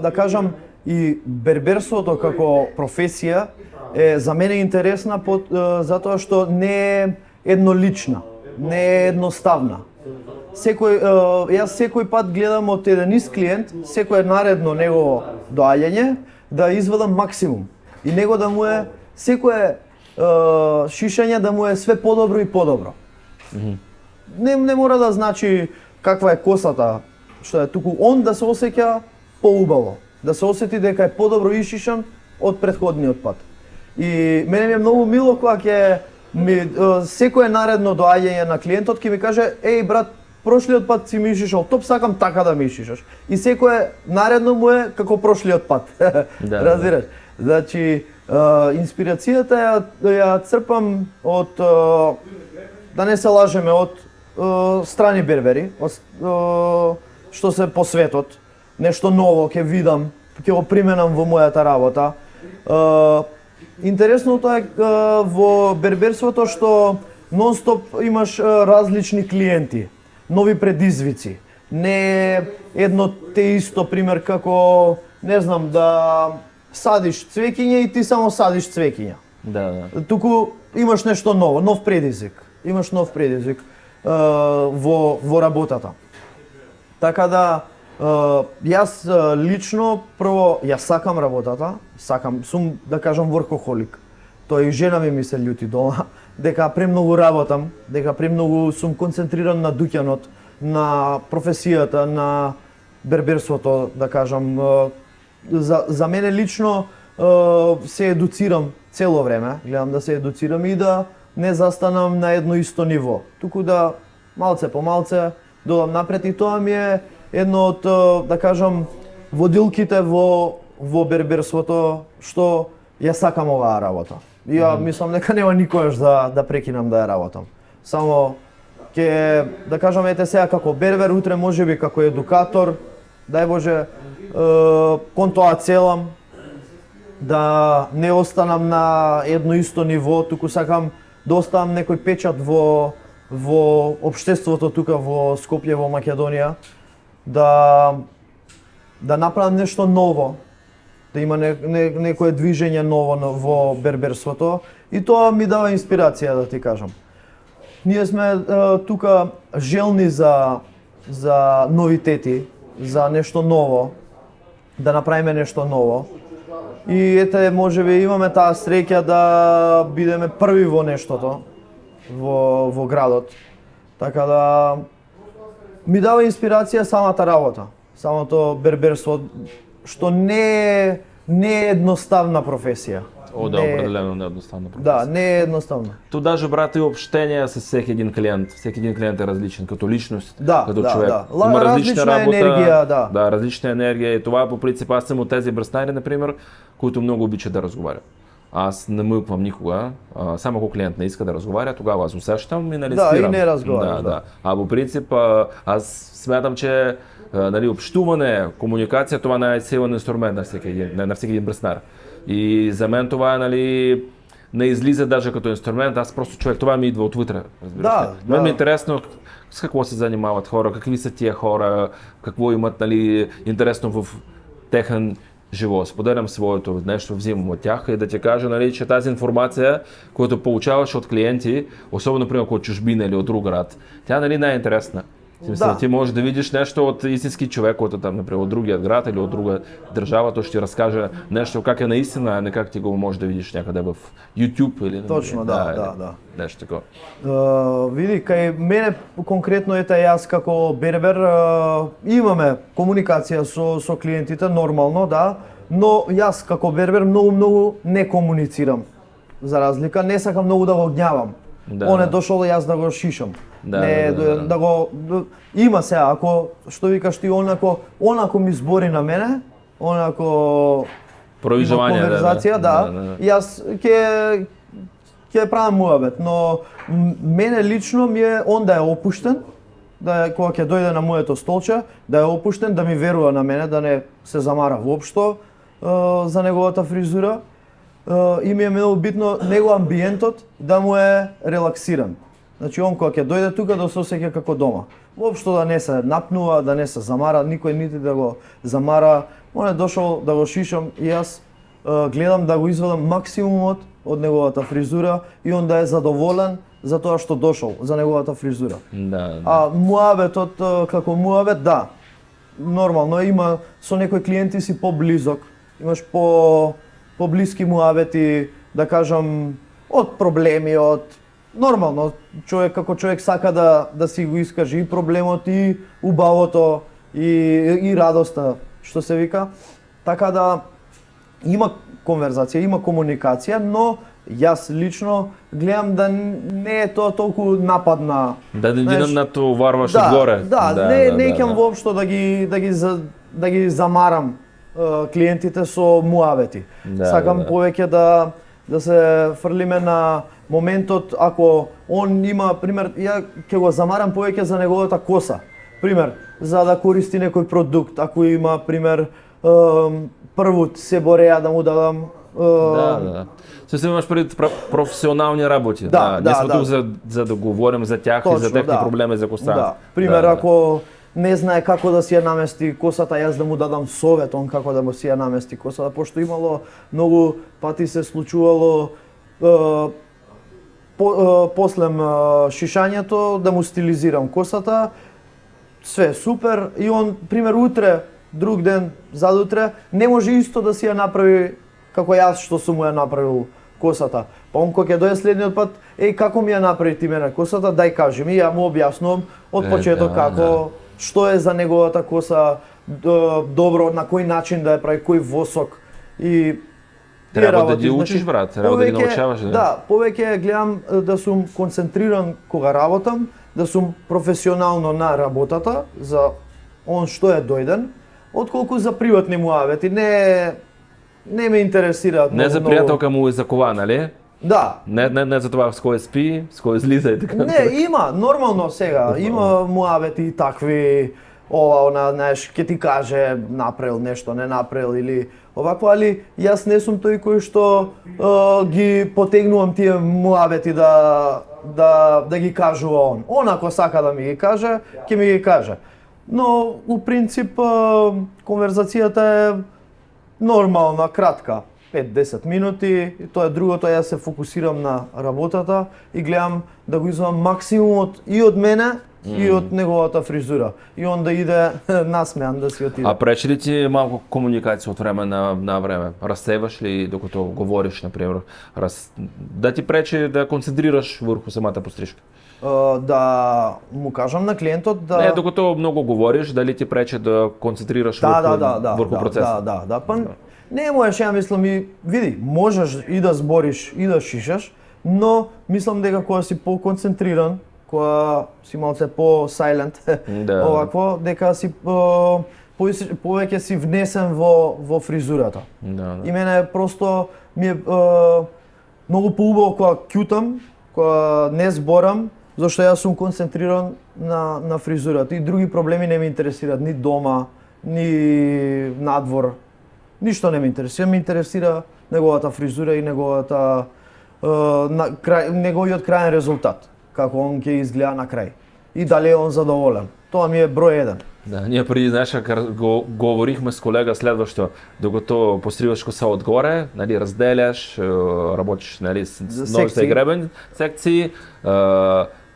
Да кажам, и берберството како професија е за мене интересна затоа што не е еднолична, не е едноставна. Јас секој пат гледам од еден ист клиент, секој наредно негово доаѓање да изведам максимум. И него да му е секое шишење да му е све подобро и подобро. Не мора да значи каква е косата, што е, туку он да се осеќа поубаво, да се осети дека е подобро ишишан од претходниот пат. И мене ми е многу мило кога секое наредно доаѓање на клиентот ќе ми каже: "Еј брат, прошлиот пат си ми ишишал топ, сакам така да ми ишишаш." И секое наредно му е како прошлиот пат. Разбираш? Значи, инспирацијата ја црпам од, да не се лажеме, од страни бербери, што се по светот, нешто ново ќе видам, ќе го применам во мојата работа. Интересното е во берберството што нон-стоп имаш различни клиенти, нови предизвици. Не е едно те исто, пример, како, не знам, да садиш цвеќиња и ти само садиш цвеќиња. Да. Туку имаш нешто ново, нов предизвик. Имаш нов предизвик во работата. Така да, јас лично, прво, јас сакам работата, сум, да кажам, воркохолик. Тоа и жена ми се љути дома, дека премногу работам, дека премногу сум концентриран на дуќанот, на професијата, на берберството, да кажам. За мене лично се едуцирам цело време, гледам да се едуцирам и да не застанам на едно исто ниво, туку да малце по малце додам напред, и тоа ми е едно од, да кажам, водилките во берберството, што ја сакам оваа работа. И ја мислам дека нема никогаш да прекинам да ја работам. Само ќе да кажам ете сега како бербер, утре можеби како едукатор, дај Боже, кон тоа целам да не останам на едно исто ниво, туку сакам да оставам некој печат во општеството тука во Скопје, во Македонија, да направам нешто ново, да има некое движење ново во берберството и тоа ми дава инспирација, да ти кажам. Ние сме тука желни за новитети, за нешто ново, да направиме нешто ново. И ете, можеби имаме таа среќа да бидеме први во нештото во градот. Така да ми дава инспирација самата работа, самото берберство, што не е едноставна професија. О, да, определено не е едноставна професија. Да, не е едноставно. Ту даже брате општење со всеки един клиент. Всеки един клиент е различен като личност, Да, като да, човек. да. Има Различна работа, енергија, да. Да, различна енергија и това по принцип аз съм от тези бръснари, например, които много обичат да разговарят. Аз не мъквам никога, само ако клиент не иска да разговаря, тогава аз усещам и нали Да, спирам. и не разговаряш, да. А по принцип аз смятам, че нали, общуване, комуникација, това не е силен инструмент на всеки един бръснар. И за мен това нали, не излиза даже като инструмент, аз просто човек, това ми идва отвътре, разбираш ли. Мен ми е интересно с какво се занимават хора, какви са тия хора, какво имат нали, интересно в техен живот. Споделям своето нещо, взимам от тях и да ти кажа, нали, че тази информация, която получаваш от клиенти, особено например ако от чужбина или от друг град, тя нали, не е интересна. Да. Ти можеш да видиш нещо от истински човек, от там, например, от другия град или от друга държава, той ще ти разкаже нещо как е наистина, а не как ти го можеш да видиш някъде в YouTube или Точно, да. Нещо такова. Види, кај мене конкретно ете јас како бербер имаме комуникација со клиентите нормално, да, но јас како бербер многу не комуницирам. За разлика, не сакам многу да го гњавам. Он е дошол јас да го шишам. Да го има сега, ако што викаш ти, онако ми збори на мене, онако провижување, конверзација, јас ќе правам муабет, но мене лично ми е он да е опуштен, кога ќе дојде на моето столче, да е опуштен, да ми верува на мене, да не се замара воопшто за неговата фризура. И ми е многу битно него амбиентот да му е релаксиран. Значи он кога ќе дојде тука да се осеќа како дома. Воопшто да не се напнува, да не се замара, никој нити да го замара. Он е дошол да го шишам и јас гледам да го извадам максимумот од неговата фризура и он да е задоволен за тоа што дошол, за неговата фризура. А муабетот како муабет, да. Нормално има со некои клиенти си поблизок. Имаш поблиски муабети, да кажам, од проблеми, од нормално, човек како човек сака да си го искаже и проблемот, и убавото, и радоста, што се вика. Така да има конверзација, има комуникација, но јас лично гледам да не е тоа толку нападна. Да не натоварваш одгоре. Не икам воопшто да ги замарам клиентите со муабети. Сакам повеќе да се фрлиме на моментот, ако он има, пример, ја ќе го замарам повеќе за неговата коса. Пример, за да користи некој продукт, ако има, пример, првут себореја да му дадам. Се имаш пред професионални работи. Ние сме тук за да говорим за тях и за техни проблеми за коса. Пример, ако не знае како да си ја намести косата, јас да му дадам совет он како да му си ја намести косата, пошто имало многу пати се случувало после шишањето да му стилизирам косата, све супер и он, пример, утре, друг ден, задутре, не може исто да си ја направи како јас што сум му ја направил косата. Па он кога ќе дојде следниот пат, како ми ја направи ти мене косата, дај кажи ми, ја му објаснувам од почеток како што е за неговата коса добро, на кој начин да ја прави, кој восок и треба да ги учиш, брат, треба да ги научаваш. Да, повеќе гледам да сум концентриран кога работам, да сум професионално на работата за он што е дојден, отколку за приватни муабети. Не ме интересираат не за пријателка му и за кова, нали? Да. Не за това с кој спи, с кој излиза и така. Не, има, нормално сега, има муабети такви, ова, она, знаеш, ќе ти каже направил нешто, не направил или овакво, али јас не сум тој кој што ги потегнувам тие муабети да ги кажува он. Он ако сака да ми ги каже, ќе ми ги каже. Но у принцип конверзацијата е нормална, кратка. 5-10 минути, и тоа е другото, јас се фокусирам на работата и гледам да го извам максимумот и од мене и од неговата фризура. И он да иде насмеан да си отиде. А пречи ли ти малку комуникација од време на време? Разсеваш ли докато говориш, например? Да ти пречи да концентрираш врху самата пострижка? Да му кажам на клиентот да... Не, докато многу говориш, дали ти пречи да концентрираш врху процесот? Да. Па не можеш, ја мислам и види, можеш и да збориш и да шишаш, но мислам дека кога си по-концентриран, кога си малце по-сајлент, овакво, дека си повеќе си внесен во фризурата. И мене просто ми е многу поубаво кога ќутам, кога не зборам, зашто јас сум концентриран на фризурата и други проблеми не ме интересираат ни дома, ни надвор. Ништо не ме интересира, ме интересира неговата фризура и неговиот крајен резултат, како он ќе изгледа на крај. И дали е он задоволен. Тоа ми е број еден. Да, ние преди знаеш го говорихме с колега следващо, докато постригаш коса одгоре, нали, разделяш, работиш, нали, с ножица и гребен секции,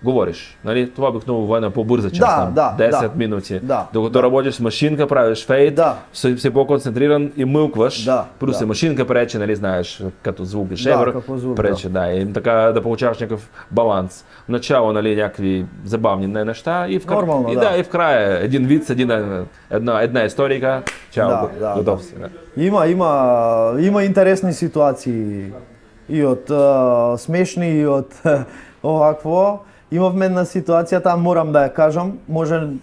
говориш, нали, това обикновено е на по-бърза част, 10 минути. Докато работиш с машинка, правиш фейд, си по-концентриран и мълкваш, плюс машинка пречи, нали, знаеш, като звук и шевър, пречи, и така да получаваш някакъв баланс. В начало, нали, някакви забавни неща и в края един виц, една историка, чао, готов си. Има интересни ситуации и от смешни, и от овакво. Имавме една ситуација, таа морам да ја кажам, може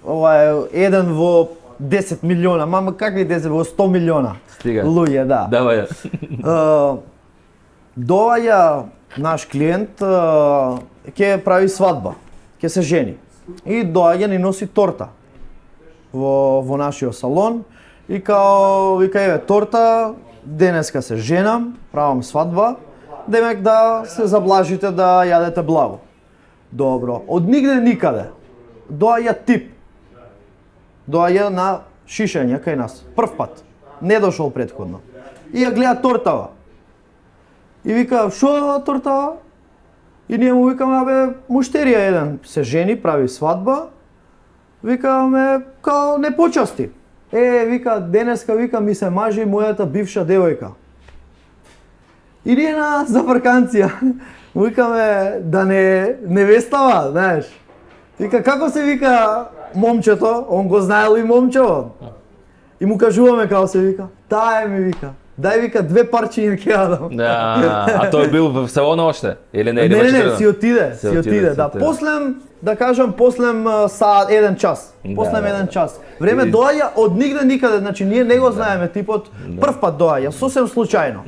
ова е еден во 10 милиона, мама какви 10 во 100 милиона. Стига. Луѓе, да. Давај. Доаѓа наш клиент, ќе прави свадба, ќе се жени. И доаѓа ни носи торта во нашиот салон и вика еве торта, денеска се женам, правам свадба, демек да се заблажите да јадете благо. Добро, од нигде никаде доаѓа тип. Доаѓа на шишење кај нас, прв пат. Не дошол претходно. И ја гледа тортава. И вика, шо е тортава? И ние му викаме, абе, муштерија еден се жени, прави свадба. Викаме, као не почасти. Вика, денеска, вика, ми се мажи мојата бивша девојка. И ние на заврканција. Викаме да не невестава, знаеш. Вика, како се вика момчето? Он го знаел и момчево. И му кажуваме како се вика. Таа ми вика. Дај вика 2 парчиња ќе јадам. А тој бил во салона оште? Или не? Не, си отиде, да. Послем, да кажам, послем саат 1 час. Послем 1 час. Време доаѓа од нигде никаде, значи ние не го знаеме типот, прв пат доаѓа, сосем случајно.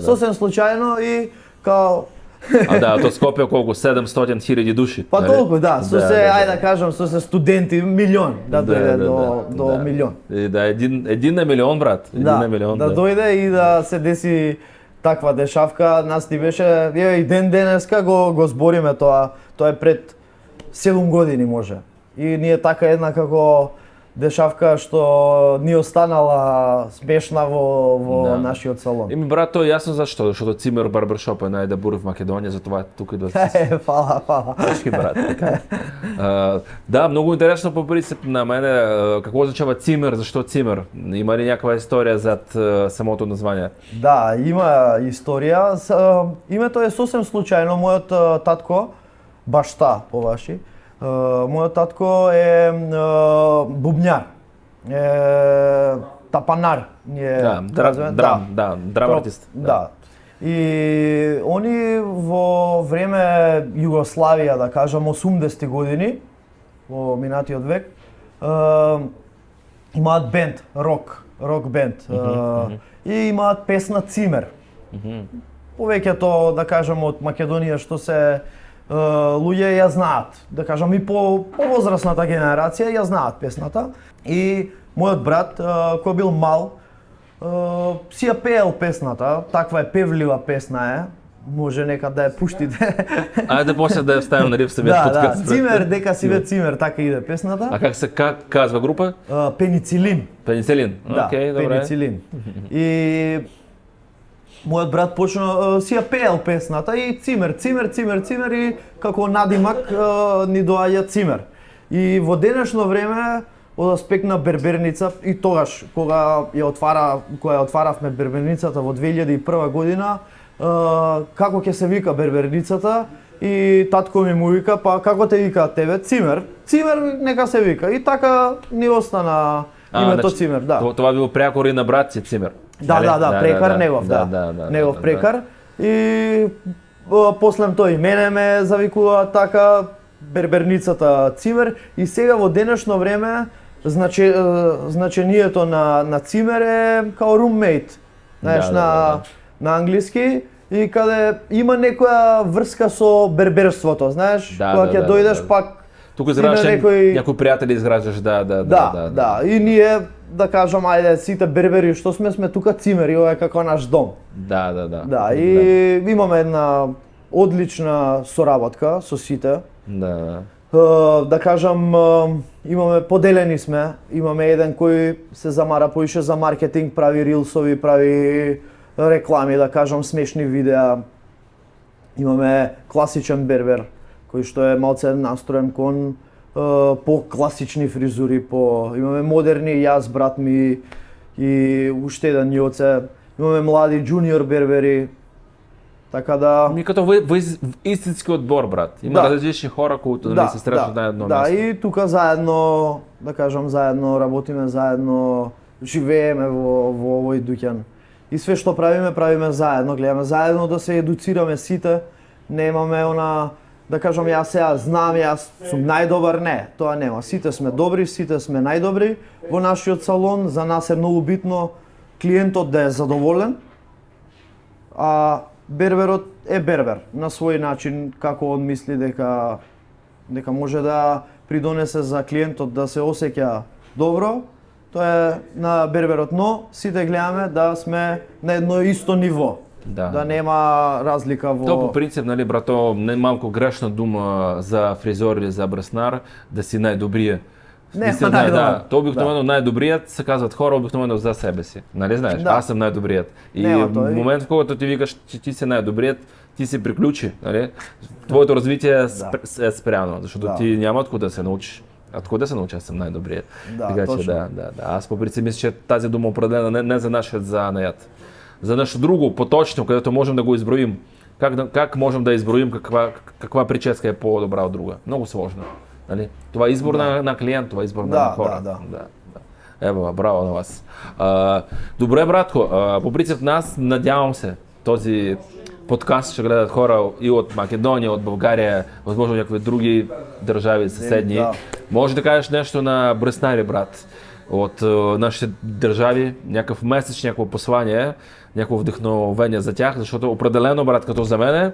Сосем случајно и као то Скопје колку 700.000 души. Па толку, да, ајде да кажам, со се студенти, милион, да дојде до милион. И да, един на милион, брат. Да дојде и да се деси таква дешавка, нас ни беше, и денеска го збориме тоа е пред 7 години може. И ние така една како дешавка што ни останала смешна во нашиот салон. Еми брат, тоа е јасно зашто, зашто Цимер барбершоп е најдобар в Македонија, затоа тука да се. Фала. Тешки брат, така. Да, многу интересно по принцип на мене какво означава Цимер, зашто Цимер? Има ли някаква историја зад самото назвање? Да, има историја. Името е сосем случајно, мојот татко, башта по ваши, мојот татко е бубњар, тапанар. Драм артист. Да. И они во време Југославија, да кажам, 80-ти години, во минатиот век, имаат бенд, рок бенд. И имаат песна Цимер. повеќето, да кажам, од Македонија што се луѓе ја знаат, да кажам и по возрастната генерација ја знаат песната. И мојот брат кој бил мал си ја пеел песната, таква е певлива песна е. Може некад да ја пуштите. Ајде после да ја ставим на самиот Да, подкаст. Цимер, дека си ве Цимер, така иде песната. А как казва група? Пеницилин. Пеницилин. Да, Океј, добре. пеницилин. И мојот брат почна си ја пеел песната и Цимер и како надимак ни доаѓа Цимер. И во денешно време од аспект на берберница и тогаш кога ја отваравме берберницата во 2001 година, како ќе се вика берберницата и татко ми му вика, па како те викаат тебе? Цимер. Цимер нека се вика. И така ни остана името Цимер, да. Това било прекор и на брат си Цимер. Да, прекар негов, негов прекар. И после тој мене ме завикува така берберницата Цимер и сега во денешно време значението на Цимер е као roommate. Знаеш, на англиски и каде има некоја врска со берберството, знаеш, кога ќе дојдеш пак туку изграждаш някои пријатели изграждаш, да. И ние да кажам ајде сите бербери што сме тука Цимери, ова е како наш дом. Да. Да, и имаме една одлична соработка со сите. Да кажам, поделени сме, имаме еден кој се замара поише за маркетинг, прави рилсови, прави реклами, да кажам, смешни видеа. Имаме класичен бербер, кој што е малце настроен кон по-класични фризури, имаме модерни, јас, брат ми и уште еден Јоце. Имаме млади джуниор бербери. Така да... Ми като во истински одбор, брат. Има различни хора кои се сретнат на едно место. Да, и тука заедно, да кажам, заедно работиме, заедно живееме во овој дуќан. И све што правиме заедно, гледаме заедно да се едуцираме сите. Немаме она, да кажам, јас сега знам, јас сум најдобар, не, тоа нема. Сите сме добри, сите сме најдобри во нашиот салон. За нас е многу битно клиентот да е задоволен, а берберот е бербер на свој начин, како он мисли дека може да придонесе за клиентот да се осеќа добро. Тоа е на берберот, но сите гледаме да сме на едно исто ниво. Да нема разлика во... Тоа по принцип, нали, брато, не малку грешна дума за фризор или за браснар да си најдобрије. Да, тоа обикновено најдобријат се казват хора обикновено за себе си. Нали знаеш? Аз сум најдобријат. И во момент кога ти викаш че ти си најдобријат, ти се приклучи, нали? Твоето развитие е спряно, зашто ти няма од куда да се научиш. Откуда се научи, аз сум најдобријат. Така че да. Аз по принцип мислам че тази дума определена не за нашиот занајат. За нешто друго, поточно, кадето можем да го изброим. Как можем да изброим каква прическа е по-добра од друга? Многу сложно. Нали? Това е избор на клиент, това е избор на хора. Да. Ево, браво на вас. Добре, братко, по принцип нас, надявам се, този подкаст ще гледат хора и от Македонија, од Българија, возможно някакви други држави съседни. Може да кажеш нещо на браснари, брат, от нашите држави, някакъв месеч, някакво послание, някакво вдъхновение за тях, защото определено, брат, като за мене,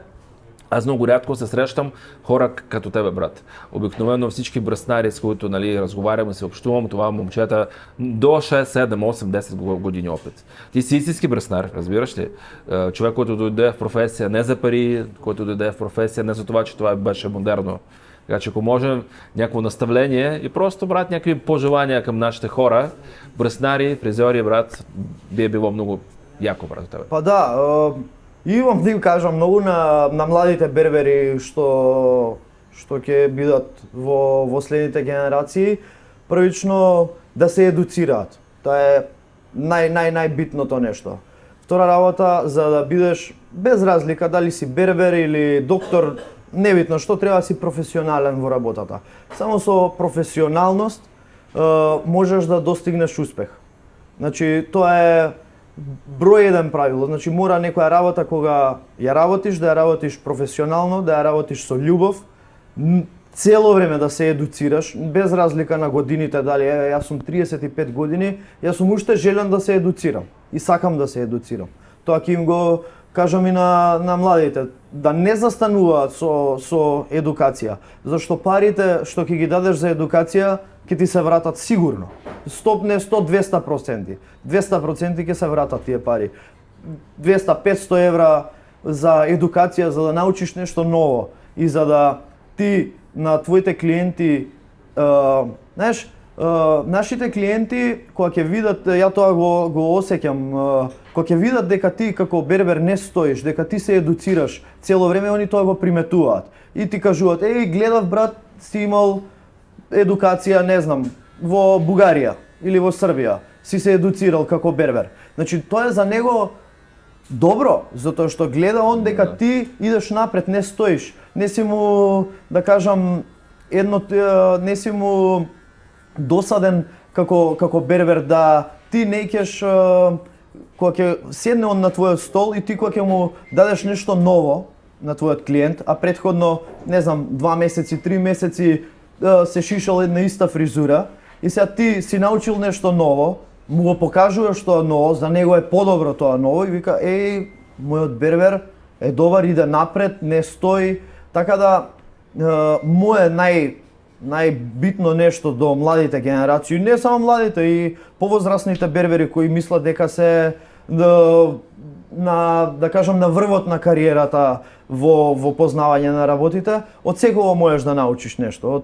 аз много рядко се срещам хора като тебе, брат. Обикновено всички браснари, с които разговарям и се общувам, това момчета до 6, 7, 8, 10 години опит. Ти си истински браснар, разбираш ли? Човек, който дойде в професия не за пари, който дойде в професия не за това, че това беше модерно. Така че ако може някакво наставление и просто, брат, някакви пожелания към нашите хора, браснари, фризьори, брат, би било много яко, брат, от тебе. Па да, имам да им кажам многу на младите бербери што ќе бидат во следните генерации, првично да се едуцираат. Тоа е најбитното нешто. Втора работа, за да бидеш без разлика дали си бербер или доктор, небитно што, треба да си професионален во работата. Само со професионалност можеш да достигнеш успех. Значи, тоа е број еден правило, значи мора некоја работа кога ја работиш, да ја работиш професионално, да ја работиш со љубов, цело време да се едуцираш, без разлика на годините, дали јас сум 35 години, јас сум уште желен да се едуцирам и сакам да се едуцирам. Тоа ќе им го кажам и на младите, да не застануваат со едукација, зашто парите што ќе ги дадеш за едукација ќе ти се вратат сигурно. 100, не 100, 200%. 200% ќе се вратат тие пари. 200-500 евра за едукација, за да научиш нешто ново и за да ти на твоите клиенти, знаеш, нашите клиенти кога ќе видат, ја тоа го осеќам, кога ќе видат дека ти како бербер не стоиш, дека ти се едуцираш цело време, они тоа го приметуваат. И ти кажуваат: "Еј, гледав брат, си имал едукација, не знам, во Бугарија или во Србија, си се едуцирал како бербер." Значи тоа е за него добро, затоа што гледа он дека ти идеш напред, не стоиш, не си му, да кажам, не си му досаден како бербер, да ти не ќеш кога ќе седне он на твојот стол и ти кога ќе му дадеш нешто ново на твојот клиент, а претходно, не знам, 2 месеци, 3 месеци се шишал една иста фризура и сега ти си научил нешто ново, му го покажуваш тоа ново, за него е подобро тоа ново и вика: "Еј, мојот бербер е добар, иде напред, не стои." Така да мое најбитно нешто до младите генерации, не само младите, и повозрасните бербери кои мислат дека се да кажам на врвот на кариерата во познавање на работите, од секој можеш да научиш нешто.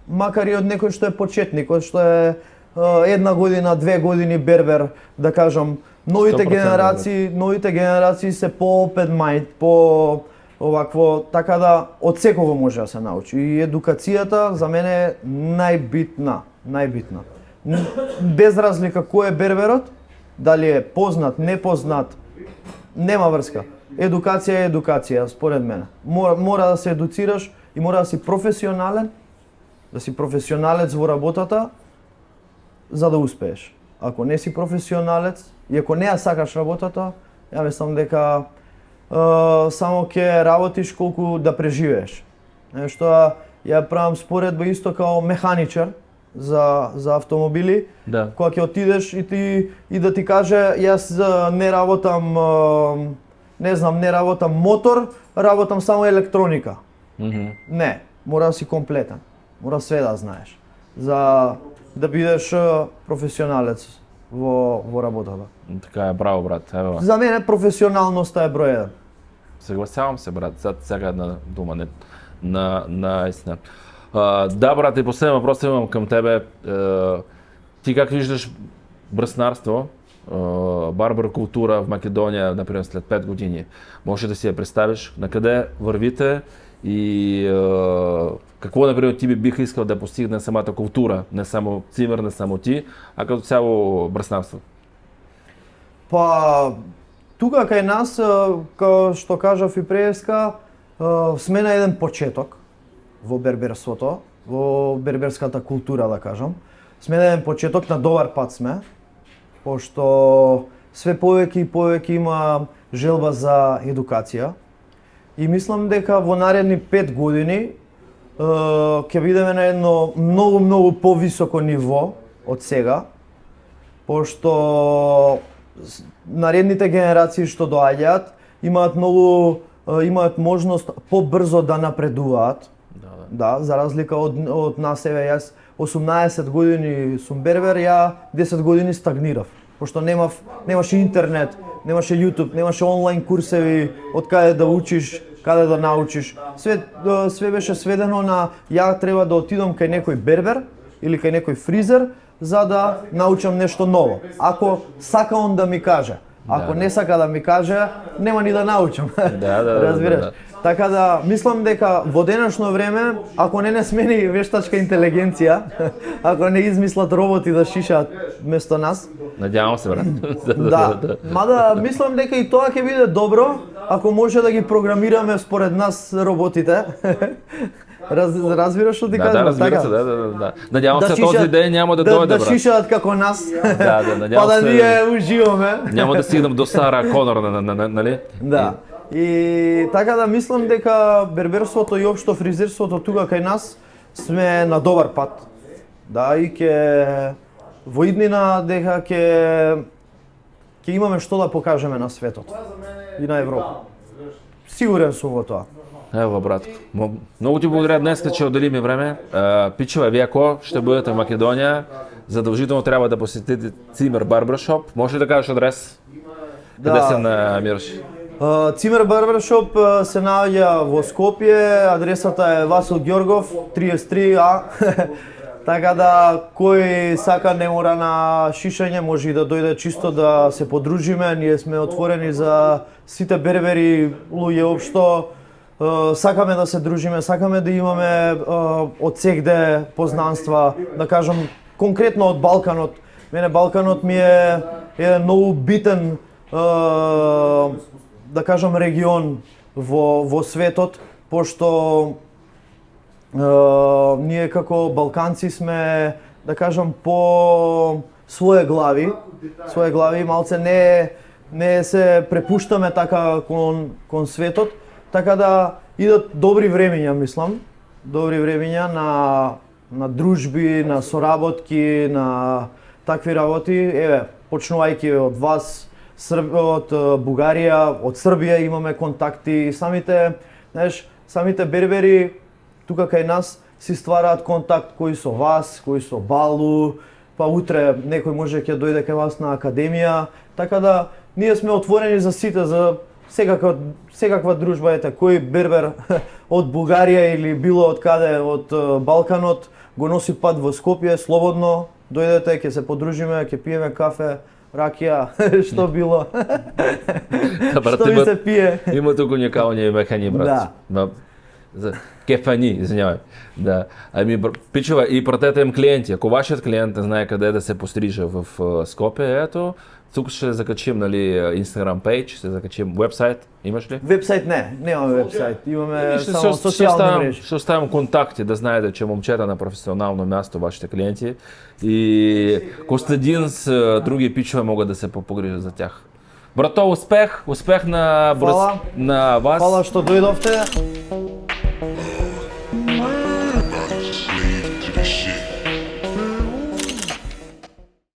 Макар и од некој што е почетник, од што е 1 година, 2 години бербер, да кажам, новите генерации се по-open mind, по овакво, така да од секого може да се научи. И едукацијата за мене е најбитна. Без разлика кој е берберот, дали е познат, непознат, нема врска. Едукација е едукација, според мене. Мора да се едуцираш и мора да си професионален, да си професионалец во работата, за да успееш. Ако не си професионалец и ако не ја сакаш работата, ја мислам дека само ќе работиш колку да преживееш. Што ја правам споредба исто као механичар за автомобили, кога ќе отидеш и да ти каже: "Јас не работам, не работам мотор, работам само електроника." Не, мора да си комплетен. Мора све да знаеш за да бидеш професионалец во работата. Така е, браво брат. Ево. За мене професионалноста е број 1. Согласявам се брат, сега една дума наистина. Да брат, и последен въпрос имам към тебе. Ти как виждаш бръснарство, барбар култура в Македония, например, след 5 години? Може да си я представиш на къде вървите и какво, например, ти биха искал да постигне самата култура, не само цимер, не само ти, а като цяло бръснарство? Па, тука кај нас, као што кажав и преска, сме на еден почеток во берберството, во берберската култура, да кажам. Сме на еден почеток, на добар пат сме, пошто све повеќе и повеќе има желба за едукација. И мислам дека во наредни 5 години ќе бидеме на едно многу повисоко ниво од сега, пошто наредните генерации што доаѓаат имаат можност побрзо да напредуваат. Да, за разлика од нас, еве јас 18 години сум бербер, ја 10 години стагнирав, пошто немаше интернет, немаше YouTube, немаше онлайн курсеви од каде да учиш, каде да научиш. Све беше сведено на ја треба да отидам кај некој бербер или кај некој фризер за да научам нешто ново. Ако сака он да ми каже, ако не сака да ми каже, нема ни да научам. Разбираш? Така да, мислам дека во денешно време, ако не смени вештачка интелигенција, ако не измислат роботи да шишаат вместо нас. Надявам се, брат. Да, мада мислам дека и тоа ќе биде добро, ако може да ги програмираме според нас роботите. Разбираш што ти кажам? Да, разбира се, да. Надявам се този ден няма да дойде, брат. Да шишаат како нас. Надявам се. Па да ние уживаме. Няма да стигнем до Сара Конор, нали? Да. И така да мислам дека берберството и општо фризерството тука кај нас сме на добар пат. Да, и ќе во иднина дека ќе имаме што да покажеме на светот. и на Европа. Сигурен сум во тоа. Ево, братко. Многу ти благодаря днес, че отдели ми време. Пичове, вие ако ще бъдете в Македонија, задължително трябва да посетите Цимер Барбершоп. Може ли да кажеш адрес? Да. Къде се намираш? Цимер Барбершоп се наоѓа во Скопје, адресата е Васил Ѓоргов, 33А. Така да, кој сака не мора на шишење, може и да дојде чисто да се подружиме. Ние сме отворени за сите бербери, луѓе општо. Сакаме да се дружиме, сакаме да имаме од сегде познанства, да кажам конкретно од Балканот. Мене Балканот ми е еден многу битен да кажам регион во светот, пошто ние како Балканци сме, да кажам, по своje глави, малце не се препуштаме така кон светот, така да идат добри времења, мислам, добри времења на дружби, на соработки, на такви работи. Еве, почнувајќи од вас, од Бугарија, од Србија имаме контакти, самите бербери тука кај нас си ствараат контакт, кои со вас, кои со Балу, па утре некој може ќе дојде кај вас на академија, така да ние сме отворени за сите, за секаква дружба, ете, кој бербер од Бугарија или било од каде, од Балканот, го носи пат во Скопје, слободно, дојдете, ќе се подружиме, ќе пиеме кафе, ракија, што било. Што ви се пие. Има туку уникални механи, брат. Да. Кефани, извинявай. Да. Пичува, и пратете им клиенти. Ако вашият клиент не знае къде да се постриже в Скопје, ето, тук ще закачим, нали, Instagram page, ще закачим вебсайт. Имаш ли? Вебсайт немаме вебсайт. Имаме само социјални мрежи. Ще оставим контакти, да знаете, че момчета на професионално място, вашите клиенти. И Костадин с други пичове могат да се погрижат за тях. Брато, успех на вас. Фала што дојдовте.